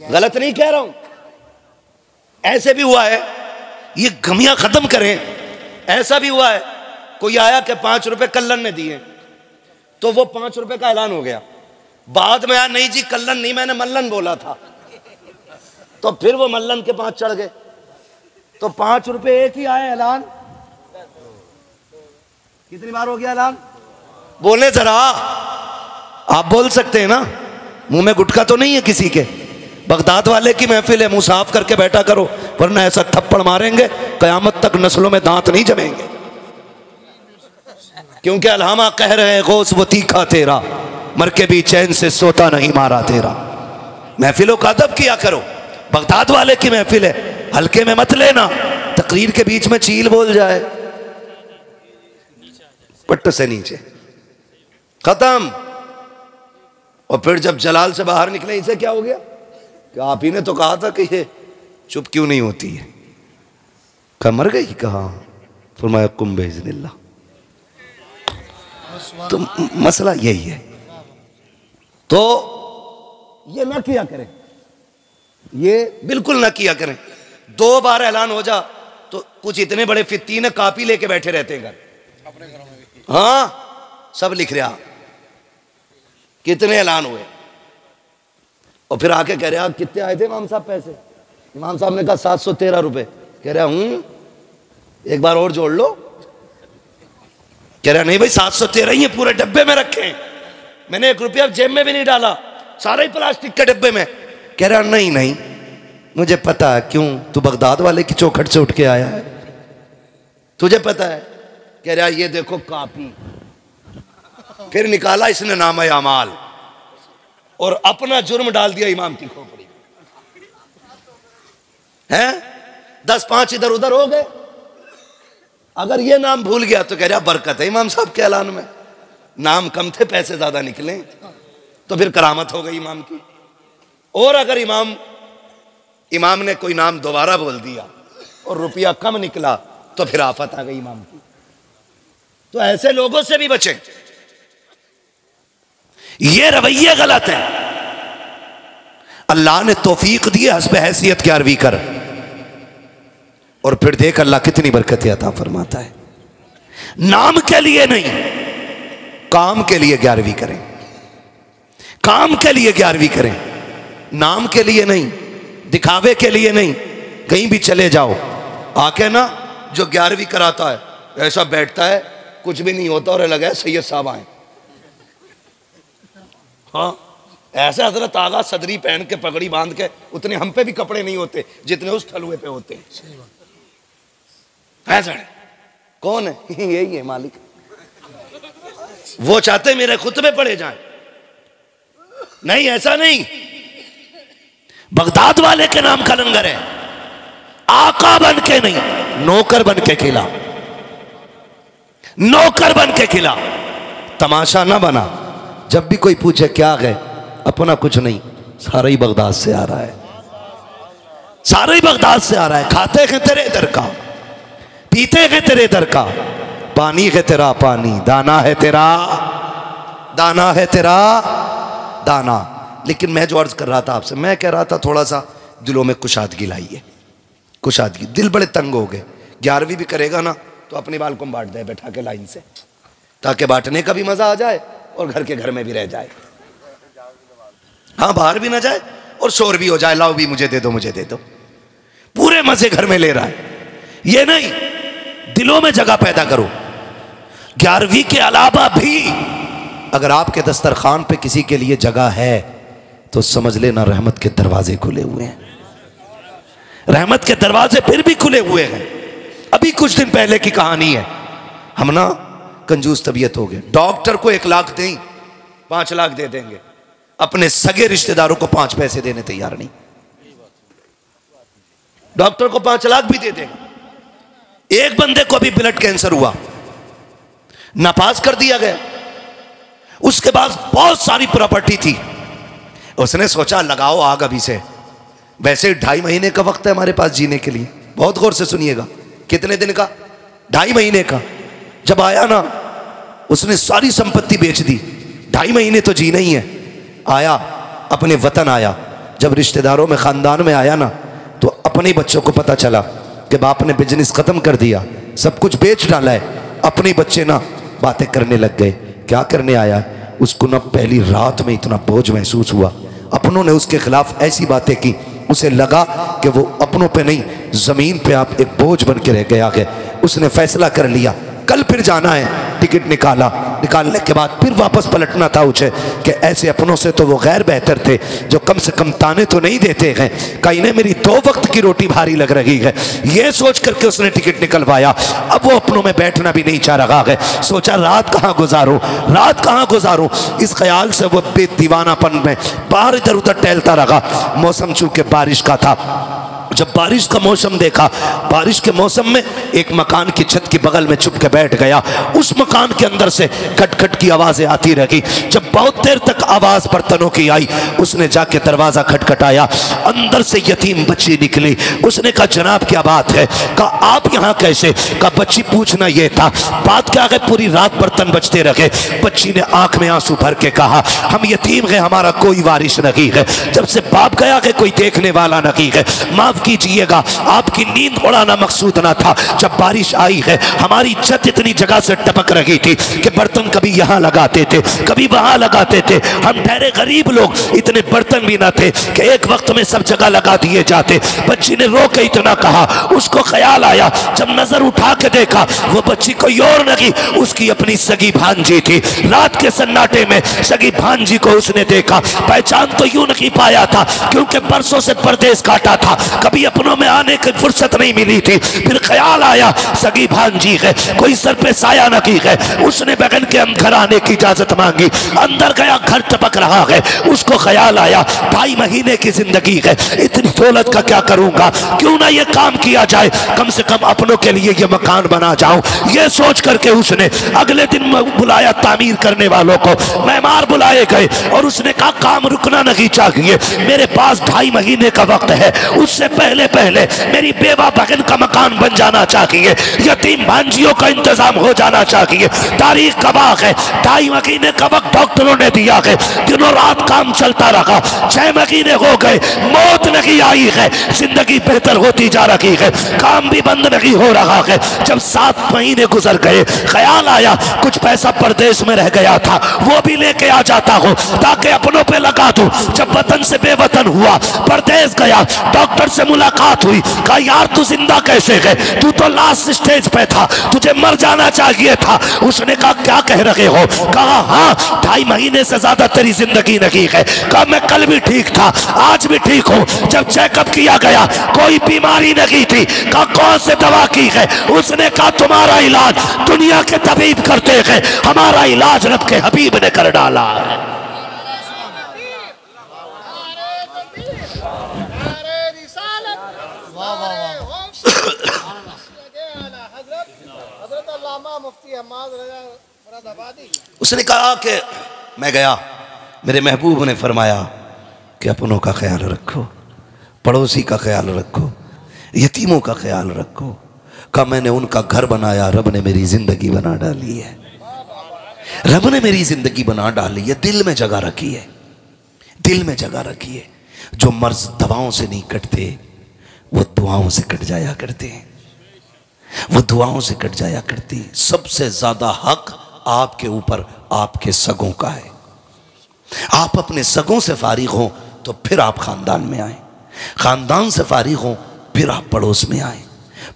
गलत नहीं कह रहा हूं, ऐसे भी हुआ है। ये गमियां खत्म करें। ऐसा भी हुआ है, कोई आया कि 5 रुपए कल्लन ने दिए, तो वो 5 रुपए का ऐलान हो गया। बाद में आया नहीं जी कल्लन नहीं, मैंने मल्लन बोला था। तो फिर वो मल्लन के 5 चढ़ गए, तो 5 रुपए एक ही आया ऐलान। कितनी बार हो गया ऐलान? बोले जरा, आप बोल सकते हैं ना, मुंह में गुटखा तो नहीं है किसी के। बगदाद वाले की महफिल है, मुंह साफ करके बैठा करो, वरना ऐसा थप्पड़ मारेंगे कयामत तक नस्लों में दांत नहीं जमेंगे। क्योंकि अलहामा कह रहे हैं गौस वो तीखा तेरा, मर के भी चैन से सोता नहीं मारा तेरा। महफिलों का अदब किया करो। बगदाद वाले की महफिल है, हल्के में मत लेना। तकरीर के बीच में चील बोल जाए, पट्ट से नीचे खत्म। और फिर जब जलाल से बाहर निकले, इसे क्या हो गया कि आप ही ने तो कहा था कि ये चुप क्यों नहीं होती है? कहा मर गई? कहा फरमाया कुम बेइज़्निल्लाह। तो मसला यही है। तो ये ना किया करें, ये बिल्कुल ना किया करें। 2 बार ऐलान हो जा तो कुछ इतने बड़े फित्तीन है, कापी लेके बैठे रहते हैं घर अपने घरों में भी। हाँ, सब लिख रहा, कितने ऐलान हुए। और फिर आके कह रहे आप कितने आए थे इमाम साहब पैसे? इमाम साहब ने कहा 713 रुपए। कह रहा एक बार और जोड़ लो। कह रहा नहीं भाई 713 ही है, पूरे डब्बे में रखे हैं, मैंने 1 रुपया जेब में भी नहीं डाला, सारा ही प्लास्टिक के डब्बे में। कह रहा नहीं नहीं मुझे पता है, क्यों? तू बगदाद वाले की चौखट से उठ के आया है, तुझे पता है। कह रहा ये देखो कापी। फिर निकाला इसने नामा अमाल और अपना जुर्म डाल दिया इमाम की खोपड़ी है। 10-5 इधर उधर हो गए। अगर ये नाम भूल गया तो कह रहा बरकत है इमाम साहब के ऐलान में, नाम कम थे पैसे ज्यादा निकले, तो फिर करामत हो गई इमाम की। और अगर इमाम ने कोई नाम दोबारा बोल दिया और रुपया कम निकला तो फिर आफत आ गई इमाम की। तो ऐसे लोगों से भी बचें, ये रवैये गलत है। अल्लाह ने तौफीक दी हस्ब हैसियत 11वीं कर, और फिर देख अल्लाह कितनी बरकतें अता फरमाता है। नाम के लिए नहीं, काम के लिए 11वीं करें, काम के लिए 11वीं करें, नाम के लिए नहीं, दिखावे के लिए नहीं। कहीं भी चले जाओ आके ना, जो 11वीं कराता है ऐसा बैठता है, कुछ भी नहीं होता और लगा है सैयद साहब आए। हाँ, ऐसे हजरत आगा सदरी पहन के पगड़ी बांध के, उतने हम पे भी कपड़े नहीं होते जितने उस ठलुए पे होते हैं। ऐसा कौन है? यही है मालिक। वो चाहते मेरे खुतबे पढ़े जाएं, नहीं ऐसा नहीं। बगदाद वाले के नाम का लंगर है, आका बन के नहीं, नौकर बन के खिला, नौकर बन के खिला, तमाशा ना बना। जब भी कोई पूछे क्या गए, अपना कुछ नहीं, सारा ही बगदाद से आ रहा है, सारा ही बगदाद से आ रहा है। खाते हैं तेरे इधर का, पीते हैं तेरे इधर का, पानी है तेरा पानी, दाना है तेरा, दाना है तेरा दाना। लेकिन मैं जो अर्ज कर रहा था आपसे, मैं कह रहा था थोड़ा सा दिलों में कुशादगी लाइए, कुशादगी। दिल बड़े तंग हो गए। 11वीं भी करेगा ना तो अपनी बाल को बांट दे बैठा के लाइन से, ताकि बांटने का भी मजा आ जाए और घर के घर में भी रह जाए। हाँ, बाहर भी ना जाए और शोर भी हो जाए, लाओ भी मुझे दे दो, मुझे दे दो, पूरे मजे घर में ले रहा है। ये नहीं, दिलों में जगह पैदा करो। 11वीं के अलावा भी अगर आपके दस्तरखान पे किसी के लिए जगह है तो समझ लेना रहमत के दरवाजे खुले हुए हैं, रहमत के दरवाजे फिर भी खुले हुए हैं। अभी कुछ दिन पहले की कहानी है, हम ना कंजूस तबीयत हो गए। डॉक्टर को 1 लाख दें, 5 लाख दे देंगे, अपने सगे रिश्तेदारों को 5 पैसे देने तैयार नहीं। डॉक्टर को 5 लाख भी दे देंगे। एक बंदे को भी ब्लड कैंसर हुआ, नापास कर दिया गया। उसके पास बहुत सारी प्रॉपर्टी थी, उसने सोचा लगाओ आग अभी से। वैसे 2.5 महीने का वक्त है हमारे पास जीने के लिए, बहुत गौर से सुनिएगा। कितने दिन का? 2.5 महीने का। जब आया ना, उसने सारी संपत्ति बेच दी, 2.5 महीने तो जीना ही है। आया अपने वतन आया, जब रिश्तेदारों में खानदान में आया ना, तो अपने बच्चों को पता चला कि बाप ने बिजनेस खत्म कर दिया, सब कुछ बेच डाला है। अपने बच्चे ना बातें करने लग गए, क्या करने आया। उसको ना पहली रात में इतना बोझ महसूस हुआ, अपनों ने उसके खिलाफ ऐसी बातें की, उसे लगा कि वो अपनों पे नहीं जमीन पे आप एक बोझ बन के रह गया है। उसने फैसला कर लिया कल फिर जाना है। टिकट निकाला, निकालने के बाद फिर वापस पलटना था उसे कि ऐसे अपनों से तो वो गैर बेहतर थे जो कम से कम ताने तो नहीं देते हैं, कहीं ने मेरी 2 वक्त की रोटी भारी लग रही है। ये सोच करके उसने टिकट निकलवाया। अब वो अपनों में बैठना भी नहीं चाह रहा है, सोचा रात कहाँ गुजारूं, रात कहाँ गुजारूं। इस ख्याल से वो बेदीवानापन में बाहर इधर उधर टहलता रहा। मौसम चूंकि बारिश का था, जब बारिश का मौसम देखा, बारिश के मौसम में एक मकान की छत के बगल में छुप के बैठ गया। उस मकान के अंदर से खटखट की आवाजें आती रही। जब बहुत देर तक आवाज बर्तनों की आई, उसने जाके दरवाजा खटखटाया। अंदर से यतीम बच्ची निकली। उसने कहा जनाब क्या बात है? कहा आप यहाँ कैसे? कहा बच्ची पूछना ये था, बात क्या है पूरी रात बर्तन बजते रहे। बच्ची ने आंख में आंसू भर के कहा हम यतीम है, हमारा कोई वारिस नहीं है, जब से बाप गया है कोई देखने वाला नहीं है, माफ कीजिएगा, आपकी नींद उड़ाना मकसूद ना था। जब बारिश आई है, हमारी छत इतनी जगह से टपक रही थी कि बर्तन कभी यहाँ लगाते थे, कभी वहां लगाते थे। हम ठहरे गरीब लोग, इतने बर्तन भी ना थे कि एक वक्त में सब जगह लगा दिए जाते। बच्ची ने रो के इतना कहा, उसको ख्याल आया, जब नजर उठा के देखा, वो बच्ची कोई और नहीं, उसकी अपनी सगी भांजी थी। रात के सन्नाटे में सगी भांजी को उसने देखा, पहचान तो यूं नहीं पाया था क्योंकि बरसों से परदेश काटा था, कभी अपनों में आने की फुर्सत नहीं मिली थी। फिर ख्याल आया सगी भांजी है, कोई सर पे साया नहीं है। उसने बगन के अंदर आने की इजाजत मांगी, अंदर गया, घर टपक रहा है। उसको ख्याल आया 2.5 महीने की जिंदगी है, इतनी दौलत का क्या करूंगा, क्यों ना ये काम किया जाए, कम से कम अपनों के लिए ये मकान बना जाऊं। ये सोच करके उसने अगले दिन बुलाया तामीर करने वालों को, मेहमान बुलाए गए और उसने कहा काम रुकना नहीं चाहिए, मेरे पास 2.5 महीने का वक्त है, उससे पहले पहले मेरी बेवा बहन का मकान बन जाना चाहिए, यतीम भांजियों का इंतजाम हो जाना चाहिए। तारीख गवाह है, 2.5 महीने का वक्त डॉक्टरों ने दिया है, दिनों रात काम चलता रहा। 6 महीने हो गए, मौत नहीं आई है, जिंदगी बेहतर होती जा रही है, काम भी बंद नहीं हो रहा है। जब 7 महीने गुजर गए, ख्याल आया कुछ पैसा परदेश में रह गया था, वो भी लेके आ जाता हूँ ताकि अपनों पे लगा दूं। जब वतन से बेवतन हुआ, परदेश गया, डॉक्टर से मुलाकात हुई, कहा यार तू जिंदा कैसे है, तू तो लास्ट स्टेज पे था, तुझे मर जाना चाहिए था। उसने कहा क्या कह रहे हो, कहा हाँ 2.5 महीने से ज्यादा तेरी जिंदगी नहीं है। कहा मैं कल भी ठीक था, आज भी ठीक हूँ। जब चेकअप किया गया कोई बीमारी नहीं थी। कहा कौन से दवा की है, उसने कहा तुम्हारा इलाज दुनिया के तबीब करते हैं, हमारा इलाज रब के हबीब ने कर डाला। उसने कहा कि मैं गया, मेरे महबूब ने फरमाया कि अपनों का ख्याल रखो, पड़ोसी का ख्याल रखो, यतीमों का ख्याल रखो। कहा मैंने उनका घर बनाया, रब ने मेरी जिंदगी बना डाली है, रब ने मेरी जिंदगी बना डाली है। दिल में जगह रखी है, दिल में जगह रखी है। जो मर्ज दवाओं से नहीं कटते वो दुआओं से कट जाया करते हैं, वो दुआओं से कट जाया करती। सबसे ज्यादा हक आपके ऊपर आपके सगों का है। आप अपने सगों से फारिग हो तो फिर आप खानदान में आए, खानदान से फारिग हो फिर आप पड़ोस में आए,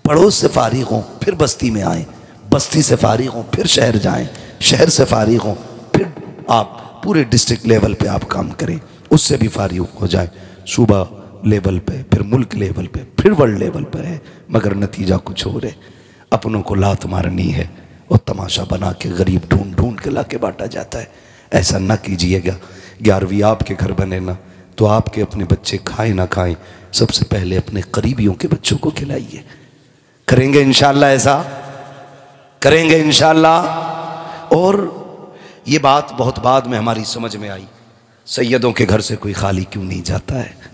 पड़ोस से फारिग हो फिर बस्ती में आए, बस्ती से फारिग हो फिर शहर जाएं, शहर से फारिग हो फिर आप पूरे डिस्ट्रिक्ट लेवल पे आप काम करें, उससे भी फारिग हो जाए, सूबा लेवल पे, फिर मुल्क लेवल पे, फिर वर्ल्ड लेवल पे है। मगर नतीजा कुछ और है, अपनों को लात मारनी है और तमाशा बना के गरीब ढूंढ ढूंढ के ला के बांटा जाता है। ऐसा ना कीजिएगा। 11वीं आपके घर बने ना तो आपके अपने बच्चे खाएं ना खाएं, सबसे पहले अपने करीबियों के बच्चों को खिलाइए। करेंगे इंशाअल्लाह, ऐसा करेंगे इंशाअल्लाह। और ये बात बहुत बाद में हमारी समझ में आई, सैयदों के घर से कोई खाली क्यों नहीं जाता है।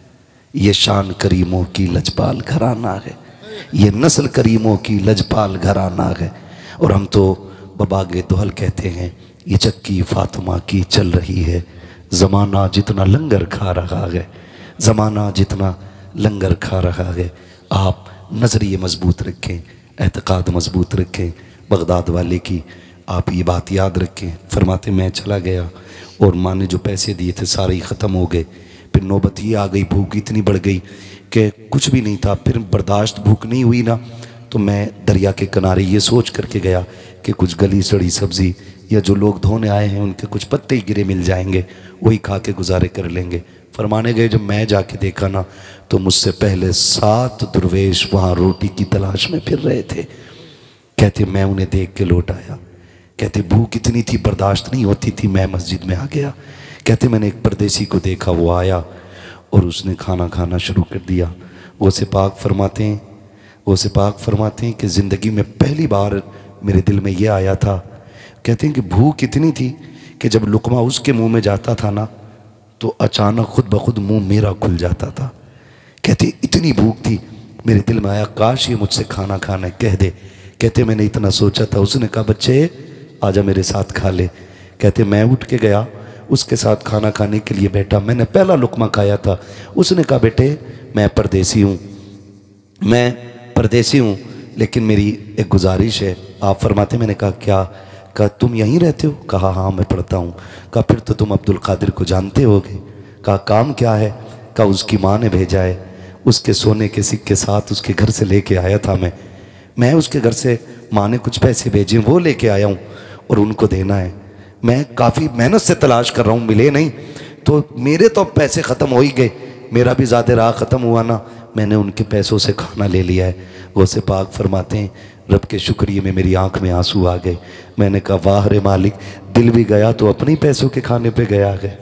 ये शान करीमों की लजपाल घराना है, ये नस्ल करीमों की लजपाल घराना है। और हम तो बबागे दोहल कहते हैं, ये चक्की फातिमा की चल रही है, ज़माना जितना लंगर खा रहा है, ज़माना जितना लंगर खा रहा है। आप नज़रिए मजबूत रखें, एतक़ाद मजबूत रखें। बगदाद वाले की आप ये बात याद रखें, फरमाते मैं चला गया और माँ ने जो पैसे दिए थे सारे ही ख़त्म हो गए। फिर नौबत ये आ गई, भूख इतनी बढ़ गई कि कुछ भी नहीं था, फिर बर्दाश्त भूख नहीं हुई ना, तो मैं दरिया के किनारे ये सोच करके गया कि कुछ गली सड़ी सब्ज़ी या जो लोग धोने आए हैं उनके कुछ पत्ते ही गिरे मिल जाएंगे, वही खा के गुजारे कर लेंगे। फरमाने गए, जब मैं जाके देखा ना तो मुझसे पहले 7 दुर्वेश वहाँ रोटी की तलाश में फिर रहे थे। कहते मैं उन्हें देख के लौट आया, कहते भूख इतनी थी बर्दाश्त नहीं होती थी, मैं मस्जिद में आ गया। कहते मैंने एक परदेसी को देखा, वो आया और उसने खाना खाना शुरू कर दिया। वो से पाक फरमाते हैं कि ज़िंदगी में पहली बार मेरे दिल में ये आया था, कहते हैं कि भूख इतनी थी कि जब लुकमा उसके मुंह में जाता था ना तो अचानक खुद ब खुद मुंह मेरा खुल जाता था। कहते इतनी भूख थी, मेरे दिल में आया काश ये मुझसे खाना खाना कह दे। कहते मैंने इतना सोचा था। उसने कहा बच्चे आजा मेरे साथ खा ले। कहते मैं उठ के गया, उसके साथ खाना खाने के लिए बैठा। मैंने पहला लुकमा खाया था। उसने कहा बेटे मैं परदेसी हूँ, मैं परदेसी हूँ, लेकिन मेरी एक गुजारिश है। आप फरमाते। मैंने कहा क्या? कहा तुम यहीं रहते हो? कहा हाँ मैं पढ़ता हूँ। कहा फिर तो तुम अब्दुल कादिर को जानते होगे। कहा काम क्या है? कहा उसकी माँ ने भेजा है, उसके सोने के सिक्के साथ उसके घर से लेके आया था मैं उसके घर से माँ ने कुछ पैसे भेजे, वो लेके आया हूँ और उनको देना है। मैं काफ़ी मेहनत से तलाश कर रहा हूँ, मिले नहीं, तो मेरे तो पैसे ख़त्म हो ही गए, मेरा भी ज़्यादा राह ख़त्म हुआ ना, मैंने उनके पैसों से खाना ले लिया है। गौसे पाक फरमाते हैं रब के शुक्रिया में मेरी आंख में आंसू आ गए। मैंने कहा वाह रे मालिक, दिल भी गया तो अपने पैसों के खाने पे गया है,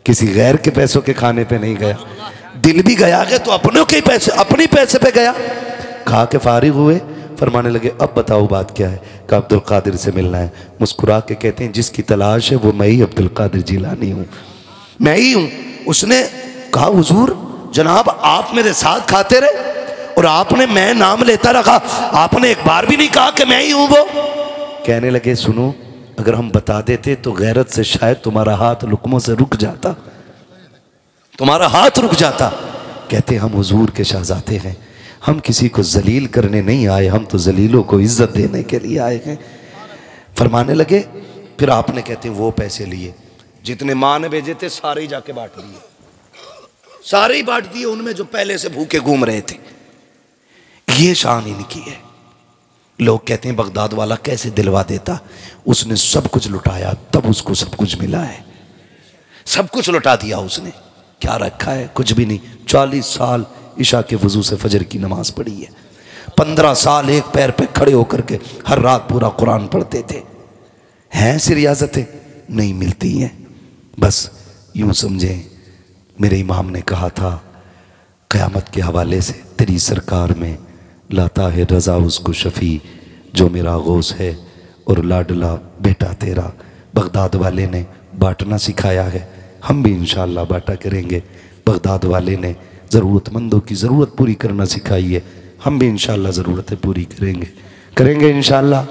किसी गैर के पैसों के खाने पे नहीं गया। दिल भी गया है तो अपनों के पैसे, अपने पैसे पे गया। खा के फारिग हुए, फरमाने लगे अब बताओ बात क्या है? कहा अब्दुल कादिर से मिलना है। मुस्कुरा के कहते हैं जिसकी तलाश है वो मैं ही अब्दुल कादिर जिलानी हूँ, मैं ही हूँ। उसने कहा हुजूर जनाब आप मेरे साथ खाते रहे और आपने मैं नाम लेता रखा, आपने एक बार भी नहीं कहा कि मैं ही हूँ वो। कहने लगे सुनो, अगर हम बता देते तो गैरत से शायद तुम्हारा हाथ लुकमों से रुक जाता, तुम्हारा हाथ रुक जाता। कहते हम हुजूर के शहजादे हैं, हम किसी को जलील करने नहीं आए, हम तो जलीलों को इज्जत देने के लिए आए हैं। फरमाने लगे फिर आपने कहते वो पैसे लिए जितने माँ ने भेजे थे सारे ही जाके बांट दिए, सारे ही बांट दिए उनमें जो पहले से भूखे घूम रहे थे। ये शान इनकी है। लोग कहते हैं बगदाद वाला कैसे दिलवा देता, उसने सब कुछ लुटाया तब उसको सब कुछ मिला है, सब कुछ लुटा दिया उसने, क्या रखा है? कुछ भी नहीं। 40 साल इशा के वजू से फजर की नमाज पढ़ी है, 15 साल एक पैर पे खड़े होकर के हर रात पूरा कुरान पढ़ते थे। हैं से रियाजतें नहीं मिलती हैं। बस यूं समझें मेरे इमाम ने कहा था क़यामत के हवाले से तेरी सरकार में लाता है रज़ा उसको शफ़ी जो मेरा गौस है और लाडला बेटा तेरा। बगदाद वाले ने बांटना सिखाया है, हम भी इंशाअल्लाह बांटा करेंगे। बगदाद वाले ने ज़रूरतमंदों की ज़रूरत पूरी करना सिखाई है, हम भी इंशाअल्लाह ज़रूरतें पूरी करेंगे इंशाअल्लाह।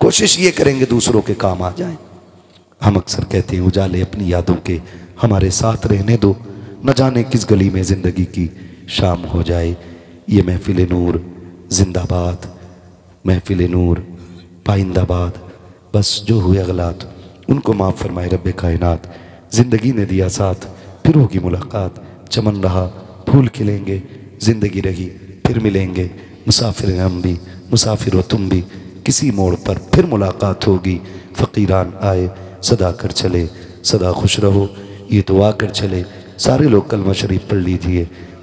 कोशिश ये करेंगे दूसरों के काम आ जाएं। हम अक्सर कहते हैं उजाले अपनी यादों के हमारे साथ रहने दो, न जाने किस गली में ज़िंदगी की शाम हो जाए। ये महफिल नूर जिंदाबाद, महफिल नूर पाइंदाबाद। बस जो हुए अगलात उनको माफ़ फरमाए रब्बे कायनात। ज़िंदगी ने दिया साथ फिर होगी मुलाकात, चमन रहा फूल खिलेंगे, ज़िंदगी रही फिर मिलेंगे। मुसाफिर हम भी मुसाफिर हो तुम भी, किसी मोड़ पर फिर मुलाकात होगी। फ़कीरान आए सदा कर चले, सदा खुश रहो ये दुआ कर चले। सारे लोग कलमा शरीफ पढ़ लीजिए,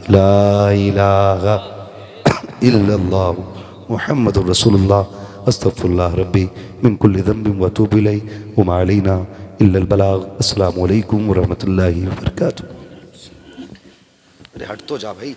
ला इलाहा इल्लल्लाह मुहम्मदुर रसूलुल्लाह अस्तगफिरुल्लाह रब्बी मिन कुल्लि ज़ंबिन व अतूबु इलैहि व मा अलैना इल्लल बलाग। अस्सलामु अलैकुम व रहमतुल्लाहि व बरकातुहू। अरे हट तो जा भाई।